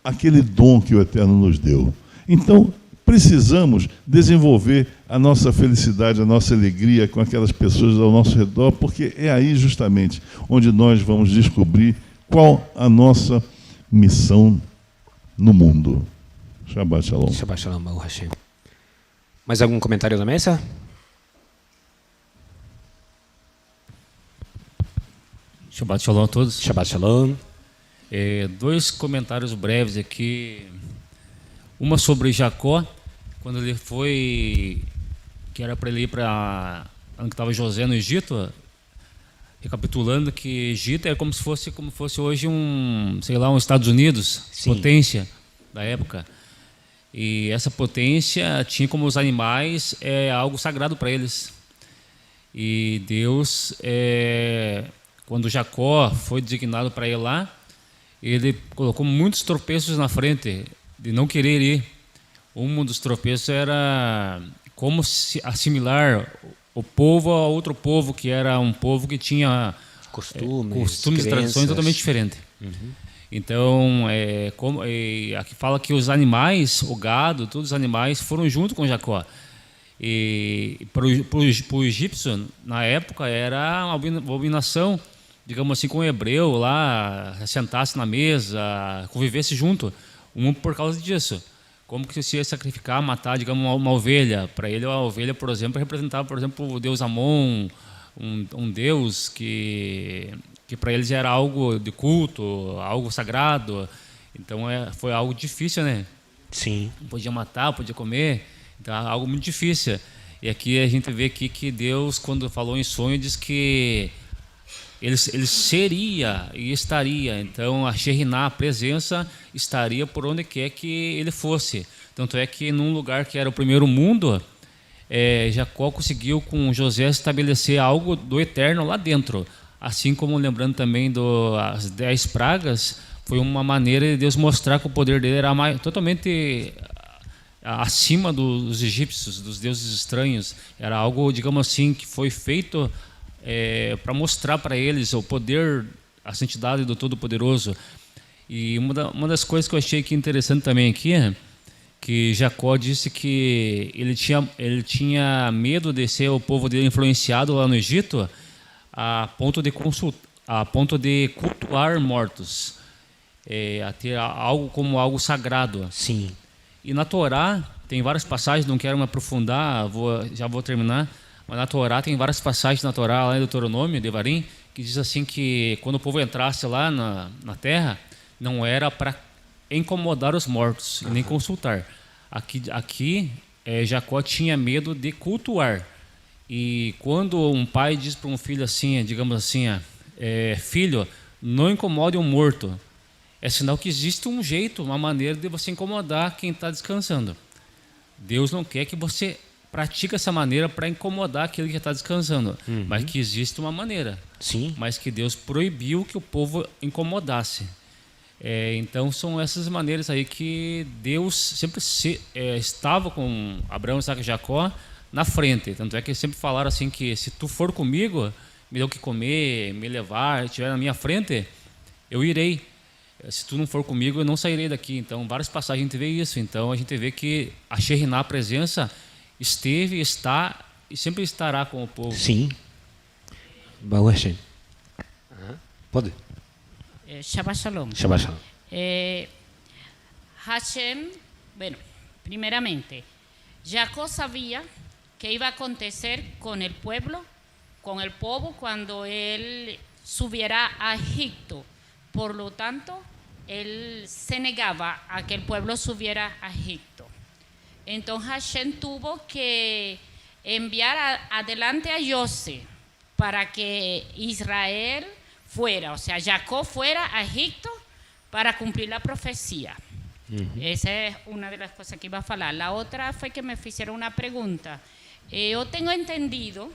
Speaker 6: Aquele dom que o Eterno nos deu. Então, precisamos desenvolver a nossa felicidade, a nossa alegria com aquelas pessoas ao nosso redor, porque é aí justamente onde nós vamos descobrir qual a nossa missão no mundo. Shabbat Shalom.
Speaker 1: Shabbat Shalom, Baruch Hashem. Mais algum comentário da mesa?
Speaker 7: Shabbat Shalom a todos.
Speaker 1: Shabbat Shalom.
Speaker 7: Dois comentários breves aqui. Uma sobre Jacó, quando ele foi, que era para ele ir para onde estava José no Egito, recapitulando que Egito era como se fosse hoje um Estados Unidos,
Speaker 1: Sim.
Speaker 7: Potência da época. E essa potência tinha como os animais algo sagrado para eles. E Deus, quando Jacó foi designado para ir lá, ele colocou muitos tropeços na frente de não querer ir. Um dos tropeços era como se assimilar o povo a outro povo, que era um povo que tinha costumes e tradições totalmente diferentes.
Speaker 1: Uhum.
Speaker 7: Então, aqui fala que os animais, o gado, todos os animais foram junto com Jacó. E para o egípcio, na época, era uma abominação, digamos assim, com o hebreu lá, sentasse na mesa, convivesse junto, por causa disso. Como que se ia sacrificar, matar, digamos, uma ovelha. Para ele, a ovelha, por exemplo, representava, por exemplo, o deus Amon, um deus que para eles era algo de culto, algo sagrado. Então foi algo difícil, né?
Speaker 1: Sim.
Speaker 7: Não podia matar, podia comer, então algo muito difícil. E aqui a gente vê aqui que Deus, quando falou em sonho, diz que ele seria e estaria. Então a Shekhinah, a presença, estaria por onde quer que ele fosse. Tanto é que num lugar que era o primeiro mundo, Jacó conseguiu com José estabelecer algo do eterno lá dentro. Assim como, lembrando também das 10 pragas, foi uma maneira de Deus mostrar que o poder dele era totalmente acima dos egípcios, dos deuses estranhos. Era algo, digamos assim, que foi feito para mostrar para eles o poder, a santidade do Todo-Poderoso. E uma das coisas que eu achei aqui interessante também aqui é que Jacó disse que ele tinha medo de ser o povo dele influenciado lá no Egito a ponto de cultuar mortos, a ter algo como algo sagrado.
Speaker 1: Sim.
Speaker 7: E na Torá tem várias passagens, não quero me aprofundar, já vou terminar, mas na Torá tem várias passagens na Torá, lá em Deuteronômio, Devarim, que diz assim que quando o povo entrasse lá na terra, não era para incomodar os mortos e nem consultar. Aqui Jacó tinha medo de cultuar. E quando um pai diz para um filho assim, digamos assim, filho, não incomode um morto, é sinal que existe um jeito, uma maneira de você incomodar quem está descansando. Deus não quer que você pratique essa maneira para incomodar aquele que está descansando, mas que existe uma maneira.
Speaker 1: Sim.
Speaker 7: Mas que Deus proibiu que o povo incomodasse. Então são essas maneiras aí que Deus sempre estava com Abraão, Isaac e Jacó na frente. Tanto é que sempre falaram assim que se tu for comigo, me dê o que comer, me levar, estiver na minha frente, eu irei. Se tu não for comigo, eu não sairei daqui. Então, várias passagens a gente vê isso. Então, a gente vê que a Shekhinah, a presença, esteve, está e sempre estará com o povo.
Speaker 1: Sim. Baruch Hashem. Pode.
Speaker 3: Shabbat Shalom.
Speaker 1: Shabbat Shalom.
Speaker 3: Hashem, bueno, primeramente, Jacob sabía que iba a acontecer con el pueblo cuando él subiera a Egipto. Por lo tanto, él se negaba a que el pueblo subiera a Egipto. Entonces Hashem tuvo que enviar adelante a José para que Israel fuera, o sea, Jacob fuera a Egipto para cumplir la profecía. Esa es una de las cosas que iba a hablar. La otra fue que me hicieron una pregunta. Yo tengo entendido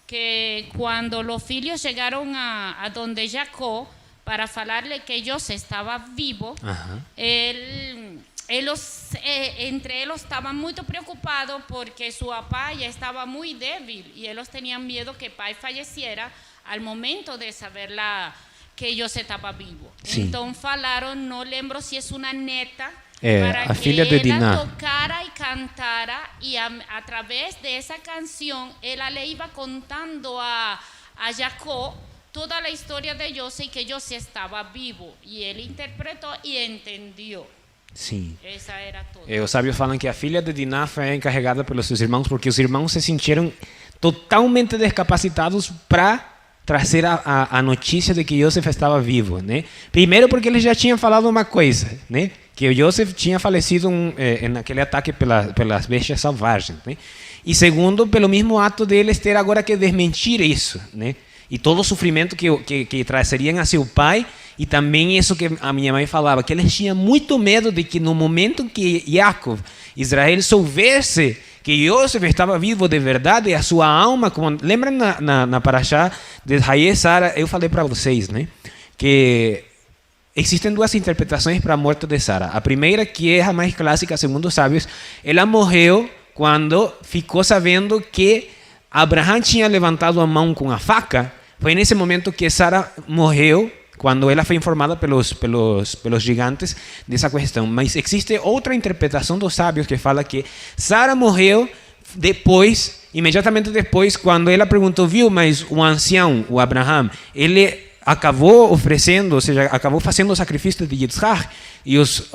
Speaker 3: que cuando los filios llegaron a donde Jacob para hablarle que José estaba vivo, entre ellos estaban muy preocupados porque su papá ya estaba muy débil y ellos tenían miedo que el pai falleciera al momento de saber que José estaba vivo.
Speaker 1: Sí.
Speaker 3: Entonces falaron, no lembro si es una neta,
Speaker 1: a
Speaker 3: para
Speaker 1: filha
Speaker 3: que
Speaker 1: de Diná
Speaker 3: tocara y cantara, y a través de esa canción él le iba contando a Jacob toda la historia de José y que José estaba vivo, y él interpretó y entendió.
Speaker 1: Sim.
Speaker 3: Essa era toda.
Speaker 1: Os sábios falam que a filha de Diná foi encarregada pelos seus irmãos porque os irmãos se sentiram totalmente descapacitados para trazer a notícia de que José estava vivo, né? Primeiro porque eles já tinham falado uma coisa, né? Que José tinha falecido naquele ataque pelas bestias selvagens, né? E segundo, pelo mesmo ato deles ter agora que desmentir isso, né? E todo o sofrimento que trazeriam a seu pai, e também isso que a minha mãe falava, que eles tinham muito medo de que no momento que Jacob, Israel, soubesse que José estava vivo de verdade, a sua alma, como lembram na Parashá de Hayé Sara, eu falei para vocês, né, que existem duas interpretações para a morte de Sara. A primeira, que é a mais clássica, segundo os sábios, ela morreu quando ficou sabendo que Abraão tinha levantado a mão com a faca. Foi nesse momento que Sara morreu, quando ela foi informada pelos gigantes dessa questão. Mas existe outra interpretação dos sábios que fala que Sara morreu depois, imediatamente depois, quando ela perguntou, viu, mas o ancião, o Abraão, ele acabou oferecendo, ou seja, acabou fazendo o sacrifício de Yitzhak, e os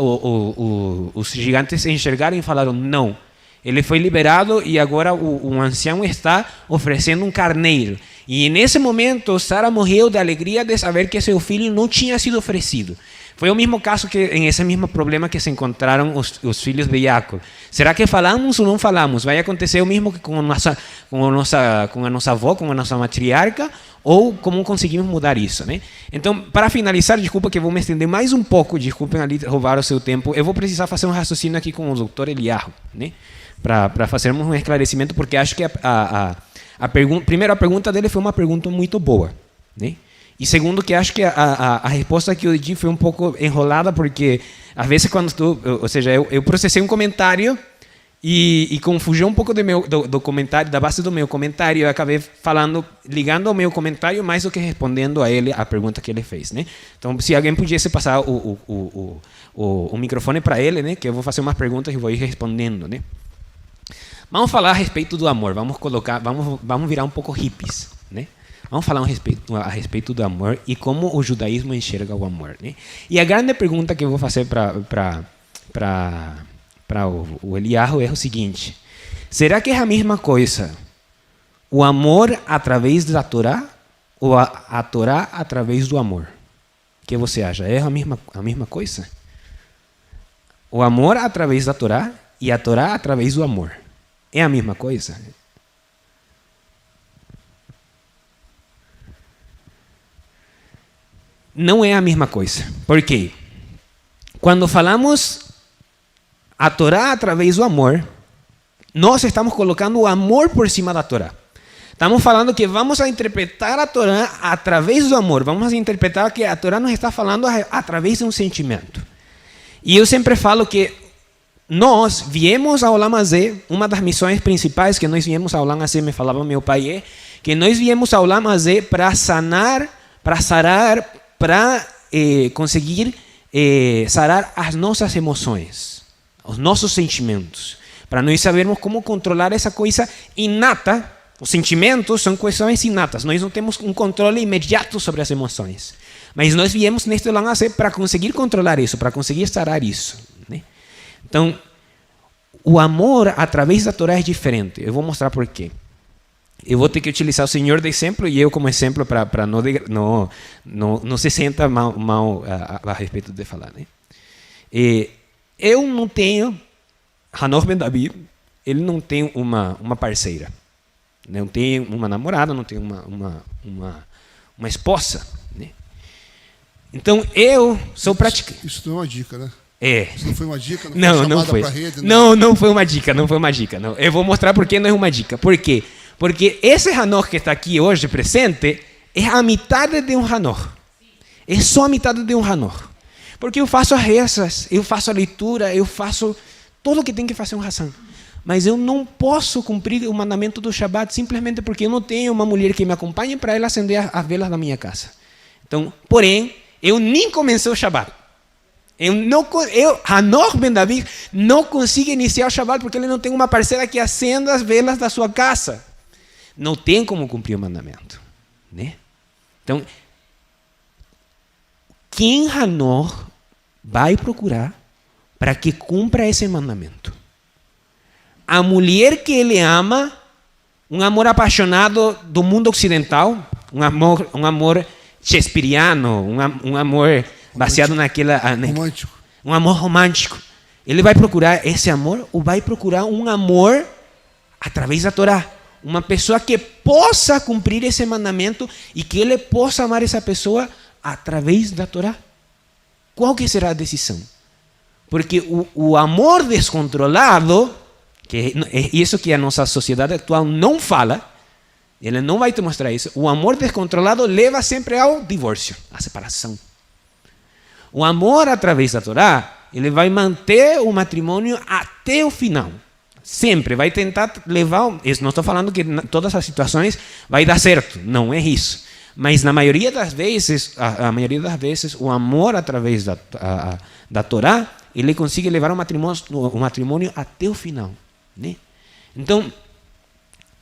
Speaker 1: gigantes enxergaram e falaram, não. Ele foi liberado e agora o ancião está oferecendo um carneiro. E nesse momento, Sara morreu de alegria de saber que seu filho não tinha sido oferecido. Foi o mesmo caso que em esse mesmo problema que se encontraram os filhos de Jacob. Será que falamos ou não falamos? Vai acontecer o mesmo que com a nossa avó, com a nossa matriarca? Ou como conseguimos mudar isso, né? Então, para finalizar, desculpa que eu vou me estender mais um pouco, desculpem ali roubar o seu tempo, eu vou precisar fazer um raciocínio aqui com o Dr. Eliyahu, né? Para fazermos um esclarecimento, porque acho que primeiro, a pergunta dele foi uma pergunta muito boa, né? E segundo, que acho que a resposta que eu di foi um pouco enrolada, porque às vezes quando ou seja, eu processei um comentário e confugiu um pouco do comentário, da base do meu comentário, eu acabei ligando ao meu comentário mais do que respondendo a ele a pergunta que ele fez, né? Então, se alguém pudesse passar o microfone para ele, né? Que eu vou fazer umas perguntas e vou ir respondendo, né? Vamos falar a respeito do amor. Vamos virar um pouco hippies, né? Vamos falar a respeito do amor e como o judaísmo enxerga o amor, né? E a grande pergunta que eu vou fazer para o Eliyahu é o seguinte: será que é a mesma coisa o amor através da Torá ou a Torá através do amor? O que você acha? É a mesma coisa? O amor através da Torá e a Torá através do amor. É a mesma coisa? Não é a mesma coisa. Por quê? Quando falamos a Torá através do amor, nós estamos colocando o amor por cima da Torá. Estamos falando que vamos a interpretar a Torá através do amor. Vamos a interpretar que a Torá nos está falando através de um sentimento. E eu sempre falo que nós viemos ao Olam Hazé, uma das missões principais que nós viemos ao Olam Hazé, me falava meu pai, que nós viemos ao Olam Hazé para sanar, para sarar, para conseguir sarar as nossas emoções, os nossos sentimentos, para nós sabermos como controlar essa coisa inata. Os sentimentos são questões inatas, nós não temos um controle imediato sobre as emoções, mas nós viemos neste Olam Hazé para conseguir controlar isso, para conseguir sarar isso, né? Então, o amor através da Torá é diferente. Eu vou mostrar por quê. Eu vou ter que utilizar o Senhor de exemplo e eu como exemplo para não se senta mal a respeito de falar, né? Eu não tenho, Hanor Ben David, ele não tem uma parceira, não tem uma namorada, não tem uma esposa, né? Então eu sou praticante.
Speaker 2: Isso não é uma dica, né?
Speaker 1: Isso
Speaker 2: não foi uma dica?
Speaker 1: Não foi. Não foi uma dica, não foi uma dica. Não. Eu vou mostrar por que não é uma dica. Por quê? Porque esse Hanor que está aqui hoje presente é a metade de um Hanor. É só a metade de um Hanor. Porque eu faço as rezas, eu faço a leitura, eu faço tudo o que tem que fazer um Hassan. Mas eu não posso cumprir o mandamento do Shabat simplesmente porque eu não tenho uma mulher que me acompanhe para ela acender as velas da minha casa. Então, porém, eu nem comecei o Shabat. Hanor Ben David não consigo iniciar o Shabat porque ele não tem uma parceira que acenda as velas da sua casa. Não tem como cumprir o mandamento, né? Então, quem Hanor vai procurar para que cumpra esse mandamento? A mulher que ele ama, um amor apaixonado do mundo ocidental, um amor shakespeariano, um amor baseado naquela...
Speaker 2: Romântico.
Speaker 1: Um amor romântico. Ele vai procurar esse amor ou vai procurar um amor através da Torá? Uma pessoa que possa cumprir esse mandamento e que ele possa amar essa pessoa através da Torá. Qual que será a decisão? Porque o amor descontrolado, que é isso que a nossa sociedade atual não fala, ele não vai te mostrar isso. O amor descontrolado leva sempre ao divórcio, à separação. O amor através da Torá, ele vai manter o matrimônio até o final. Sempre vai tentar levar... Não estou falando que em todas as situações vai dar certo. Não é isso. Mas na maioria das vezes, o amor através da Torá, ele consegue levar o matrimônio até o final, né? Então,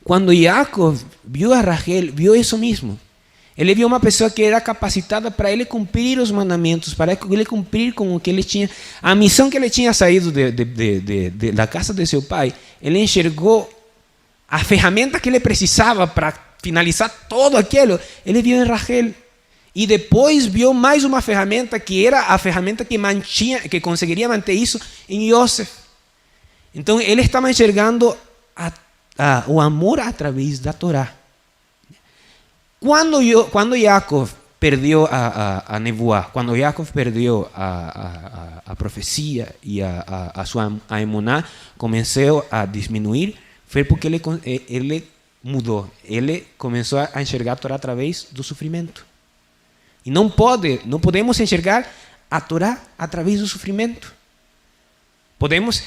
Speaker 1: quando Jacob viu a Rachel, viu isso mesmo. Ele viu uma pessoa que era capacitada para ele cumprir os mandamentos, para ele cumprir com o que ele tinha, a missão que ele tinha saído da casa de seu pai. Ele enxergou a ferramenta que ele precisava para finalizar todo aquilo. Ele viu em Rachel. E depois viu mais uma ferramenta que era a ferramenta que conseguiria manter isso em Yosef. Então ele estava enxergando o amor através da Torá. Quando Jacob perdeu a nevoá, quando Jacob perdeu a profecia e a sua emuná começou a diminuir, foi porque ele mudou. Ele começou a enxergar a Torá através do sofrimento. E não podemos enxergar a Torá através do sofrimento. Podemos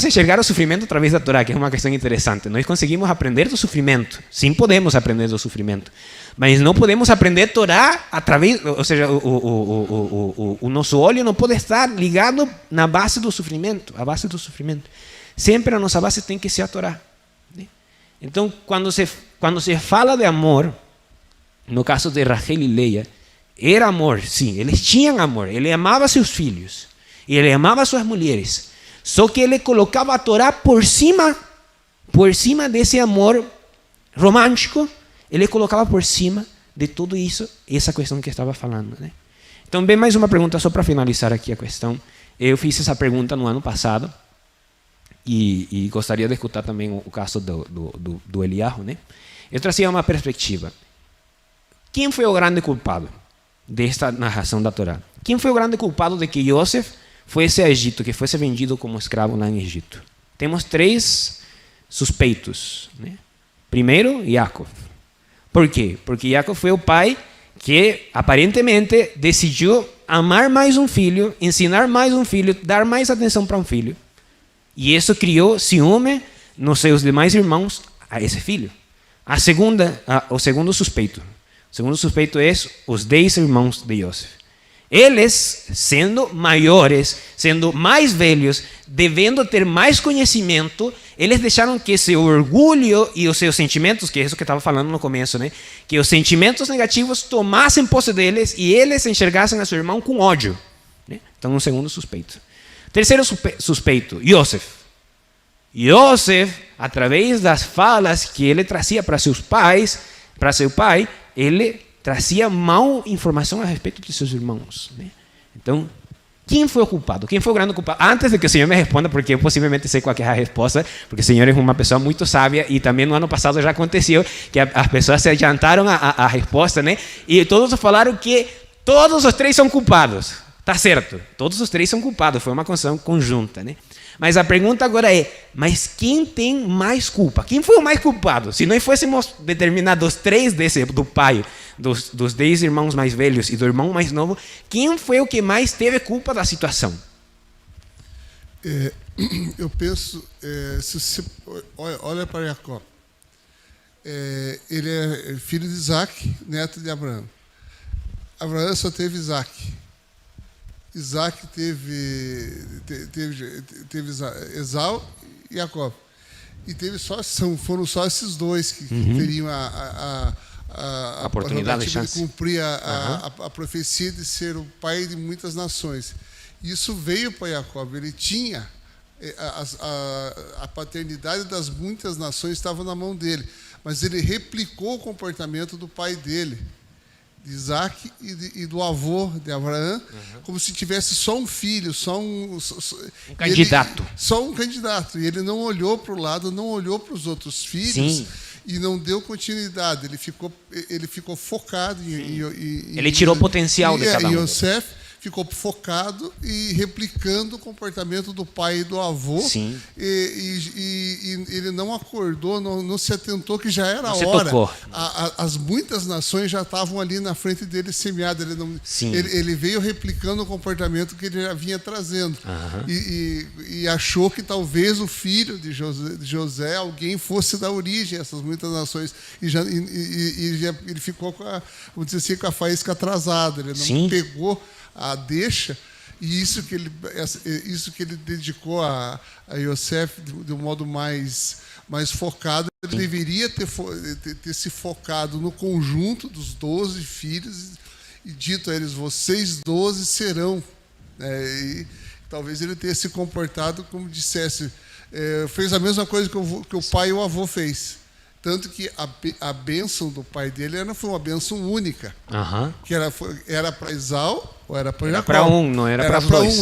Speaker 1: enxergar o sofrimento através da Torá, que é uma questão interessante. Nós conseguimos aprender do sofrimento. Sim, podemos aprender do sofrimento. Mas não podemos aprender Torá através... Ou seja, o nosso olho não pode estar ligado na base do sofrimento. A base do sofrimento. Sempre a nossa base tem que ser a Torá. Então, quando se fala de amor, no caso de Rachel e Leia, era amor, sim. Eles tinham amor. Ele amava seus filhos. E ele amava suas mulheres. Só que ele colocava a Torá por cima desse amor romântico, ele colocava por cima de tudo isso, essa questão que eu estava falando, né? Então, bem, mais uma pergunta só para finalizar aqui a questão. Eu fiz essa pergunta no ano passado e gostaria de escutar também o caso do Eliyahu, né? Eu trazia uma perspectiva. Quem foi o grande culpado desta narração da Torá? Quem foi o grande culpado de que Yosef fosse a Egito, que fosse vendido como escravo lá em Egito? Temos 3 suspeitos, né? Primeiro, Jacob. Por quê? Porque Jacob foi o pai que aparentemente decidiu amar mais um filho, ensinar mais um filho, dar mais atenção para um filho. E isso criou ciúme nos seus demais irmãos a esse filho. O segundo suspeito. O segundo suspeito é os 10 irmãos de Yosef. Eles, sendo maiores, sendo mais velhos, devendo ter mais conhecimento, eles deixaram que seu orgulho e os seus sentimentos, que é isso que eu estava falando no começo, né? Que os sentimentos negativos tomassem posse deles e eles enxergassem a seu irmão com ódio. Né? Então, um segundo suspeito. Terceiro suspeito, Yosef. Yosef, através das falas que ele trazia para seus pais, para seu pai, ele trazia mal informação a respeito de seus irmãos. Né? Então, quem foi o culpado? Quem foi o grande culpado? Antes de que o Senhor me responda, porque eu possivelmente sei qual é a resposta, porque o Senhor é uma pessoa muito sábia e também no ano passado já aconteceu que as pessoas se adiantaram a resposta, né? E todos falaram que todos os 3 são culpados. Tá certo, todos os 3 são culpados, foi uma construção conjunta, né? Mas a pergunta agora é, mas quem tem mais culpa? Quem foi o mais culpado? Se nós fôssemos determinar dos 3 do pai, dos 10 irmãos mais velhos e do irmão mais novo, quem foi o que mais teve culpa da situação?
Speaker 2: Eu penso, se você olha para Jacó, ele é filho de Isaac, neto de Abraão. Abraão só teve Isaac. Isaac teve Esau e Jacó. E foram só esses 2 que teriam a
Speaker 1: oportunidade
Speaker 2: de cumprir a profecia de ser o pai de muitas nações. Isso veio para Jacó. Ele tinha a paternidade das muitas nações estava na mão dele, mas ele replicou o comportamento do pai dele, de Isaac e do avô de Abraão, como se tivesse só um filho, só um
Speaker 1: candidato.
Speaker 2: Só um candidato. E ele não olhou para o lado, não olhou para os outros filhos. Sim. E não deu continuidade. Ele ficou focado
Speaker 1: ele tirou o potencial de cada um.
Speaker 2: Yosef ficou focado e replicando o comportamento do pai e do avô.
Speaker 1: Sim.
Speaker 2: E ele não acordou, não se atentou que já era
Speaker 1: não
Speaker 2: a hora. As muitas nações já estavam ali na frente dele semeadas. Ele veio replicando o comportamento que ele já vinha trazendo. E achou que talvez o filho de José, alguém fosse da origem a essas muitas nações. Ele ficou vamos dizer assim, com a faísca atrasada. Ele não pegou a deixa, e isso que ele dedicou a Yosef de um modo mais focado. Ele deveria ter se focado no conjunto dos 12 filhos e dito a eles, vocês 12 serão. E talvez ele tenha se comportado como dissesse, fez a mesma coisa que o pai e o avô fez. Tanto que a bênção do pai dele não foi uma bênção única. Que era para Esau ou era para Jacó.
Speaker 1: Era para um, não era para os dois.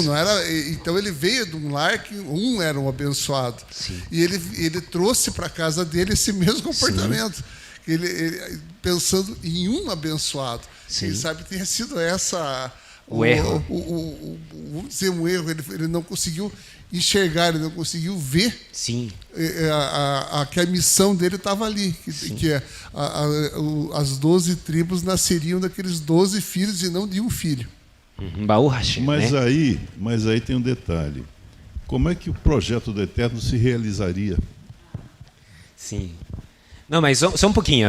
Speaker 2: Então ele veio de um lar que um era um abençoado.
Speaker 1: Sim.
Speaker 2: E ele trouxe para a casa dele esse mesmo comportamento. Ele pensando em um abençoado.
Speaker 1: Sim.
Speaker 2: Quem sabe tenha sido essa...
Speaker 1: O erro.
Speaker 2: Vamos dizer um erro. Ele não conseguiu enxergar, ele não conseguiu ver que a missão dele estava ali, que as 12 tribos nasceriam daqueles 12 filhos e não de um filho.
Speaker 6: Mas aí tem um detalhe. Como é que o projeto do Eterno se realizaria?
Speaker 1: Sim. Não, mas só um pouquinho.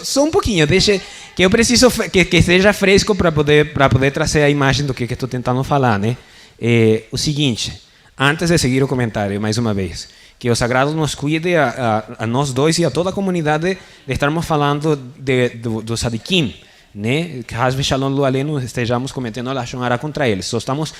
Speaker 1: Só um pouquinho. Deixa que eu preciso que seja fresco para poder trazer a imagem do que estou tentando falar, né? O seguinte, antes de seguir o comentário, mais uma vez, que o Sagrado nos cuide a nós dois e a toda a comunidade de estarmos falando do Sadikim, né? Que Hasbe Shalom Lu Alenu estejamos cometendo Lashon Hara contra eles. Só estamos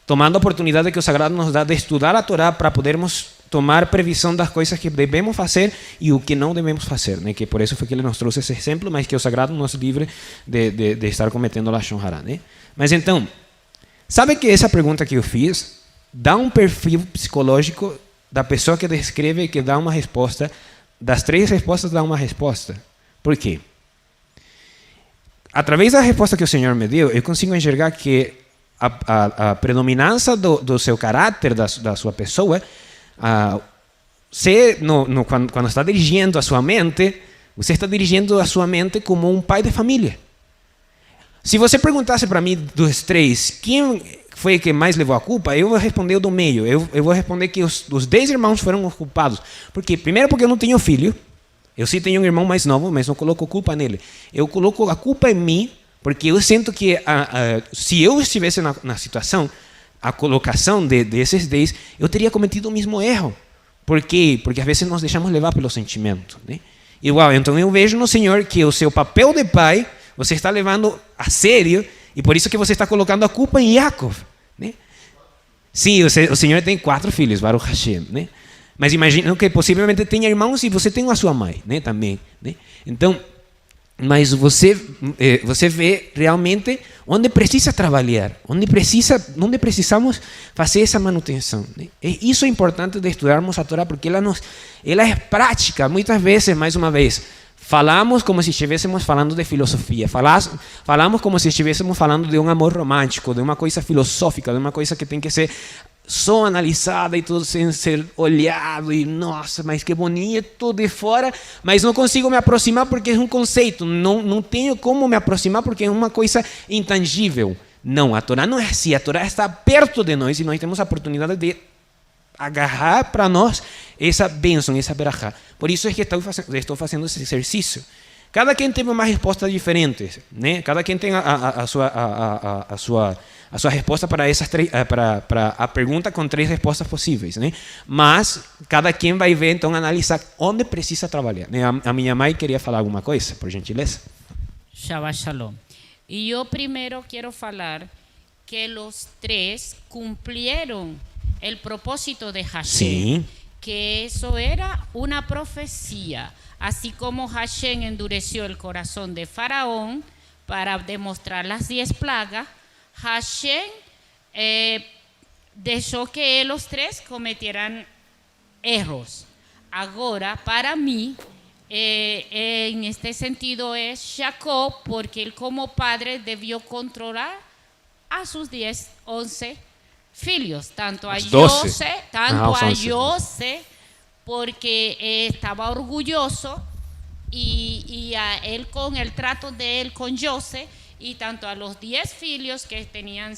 Speaker 1: tomando a oportunidade que o Sagrado nos dá de estudar a Torá para podermos tomar previsão das coisas que devemos fazer e o que não devemos fazer, né? Que por isso foi que ele nos trouxe esse exemplo, mas que o Sagrado nos livre de estar cometendo Lashon Hara, né? Mas então, sabe que essa pergunta que eu fiz dá um perfil psicológico da pessoa que descreve e que dá uma resposta. Das 3 respostas, dá uma resposta. Por quê? Através da resposta que o Senhor me deu, eu consigo enxergar que a predominância do seu caráter, da sua pessoa, você, quando está dirigindo a sua mente, você está dirigindo a sua mente como um pai de família. Se você perguntasse para mim dos três, quem foi que mais levou a culpa, eu vou responder o do meio. Eu vou responder que os 10 irmãos foram os culpados. Primeiro porque eu não tenho filho. Eu sim tenho um irmão mais novo, mas não coloco culpa nele. Eu coloco a culpa em mim, porque eu sinto que se eu estivesse na situação, a colocação desses 10, eu teria cometido o mesmo erro. Por quê? Porque às vezes nós deixamos levar pelo sentimento, né? Igual, então eu vejo no Senhor que o seu papel de pai, você está levando a sério, e por isso que você está colocando a culpa em Jacob, né? Sim, o Senhor tem 4 filhos, Baruch Hashem, né? Mas imagina que possivelmente tenha irmãos e você tem a sua mãe, né? Também, né? Então, mas você vê realmente onde precisa trabalhar, onde precisamos fazer essa manutenção, né? Isso é importante de estudarmos a Torá, porque ela é prática. Muitas vezes, mais uma vez, falamos como se estivéssemos falando de filosofia, falamos como se estivéssemos falando de um amor romântico, de uma coisa filosófica, de uma coisa que tem que ser só analisada e tudo sem ser olhado, e nossa, mas que bonito de fora, mas não consigo me aproximar porque é um conceito, não tenho como me aproximar porque é uma coisa intangível. Não, a Torá não é assim, a Torá está perto de nós e nós temos a oportunidade de agarrar para nós essa bênção, essa berachá. Por isso é que estou fazendo esse exercício. Cada quem tem uma resposta diferente, né? Cada quem tem a sua resposta para essas para a pergunta com 3 respostas possíveis, né? Mas cada quem vai ver, então, analisar onde precisa trabalhar, né? A minha mãe queria falar alguma coisa, por gentileza.
Speaker 3: Shabbat Shalom. Y yo primero quiero falar que los 3 cumplieron el propósito de Hashem,
Speaker 1: Sí.
Speaker 3: que eso era una profecía. Así como Hashem endureció el corazón de Faraón para demostrar las 10 plagas, Hashem dejó que los 3 cometieran errores. Ahora, para mí, en este sentido es Jacob, porque él como padre debió controlar a sus 10, 11 filhos, tanto a José, porque estaba orgulloso y a él con el trato de él con José, y tanto a los 10 filhos que tenían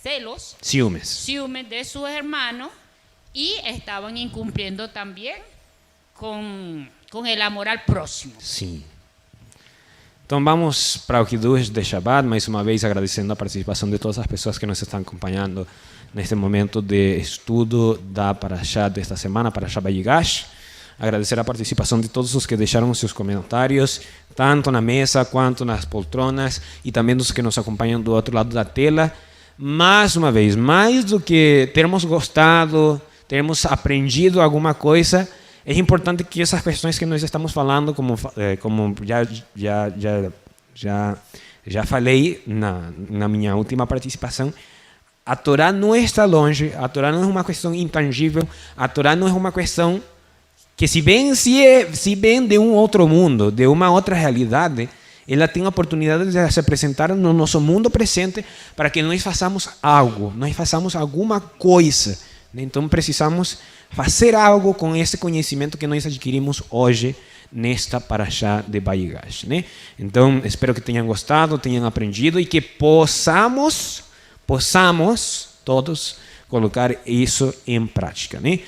Speaker 3: celos, ciúmes de sus hermanos, y estaban incumpliendo también con el amor al próximo.
Speaker 1: Sim. Então vamos para o Kiddush de Shabbat, mais uma vez agradecendo a participação de todas as pessoas que nos estão acompanhando neste momento de estudo da Parashá desta semana, Parashá Vayigash. Agradecer a participação de todos os que deixaram seus comentários, tanto na mesa quanto nas poltronas, e também dos que nos acompanham do outro lado da tela. Mais uma vez, mais do que termos gostado, termos aprendido alguma coisa, é importante que essas questões que nós estamos falando, como já falei na minha última participação, a Torá não está longe, a Torá não é uma questão intangível, a Torá não é uma questão que se vem de um outro mundo, de uma outra realidade, ela tem a oportunidade de se apresentar no nosso mundo presente para que nós façamos algo, nós façamos alguma coisa. Então precisamos fazer algo com esse conhecimento que nós adquirimos hoje nesta Parashá de Vayigash, né? Então espero que tenham gostado, tenham aprendido e que possamos todos colocar isso em prática, né?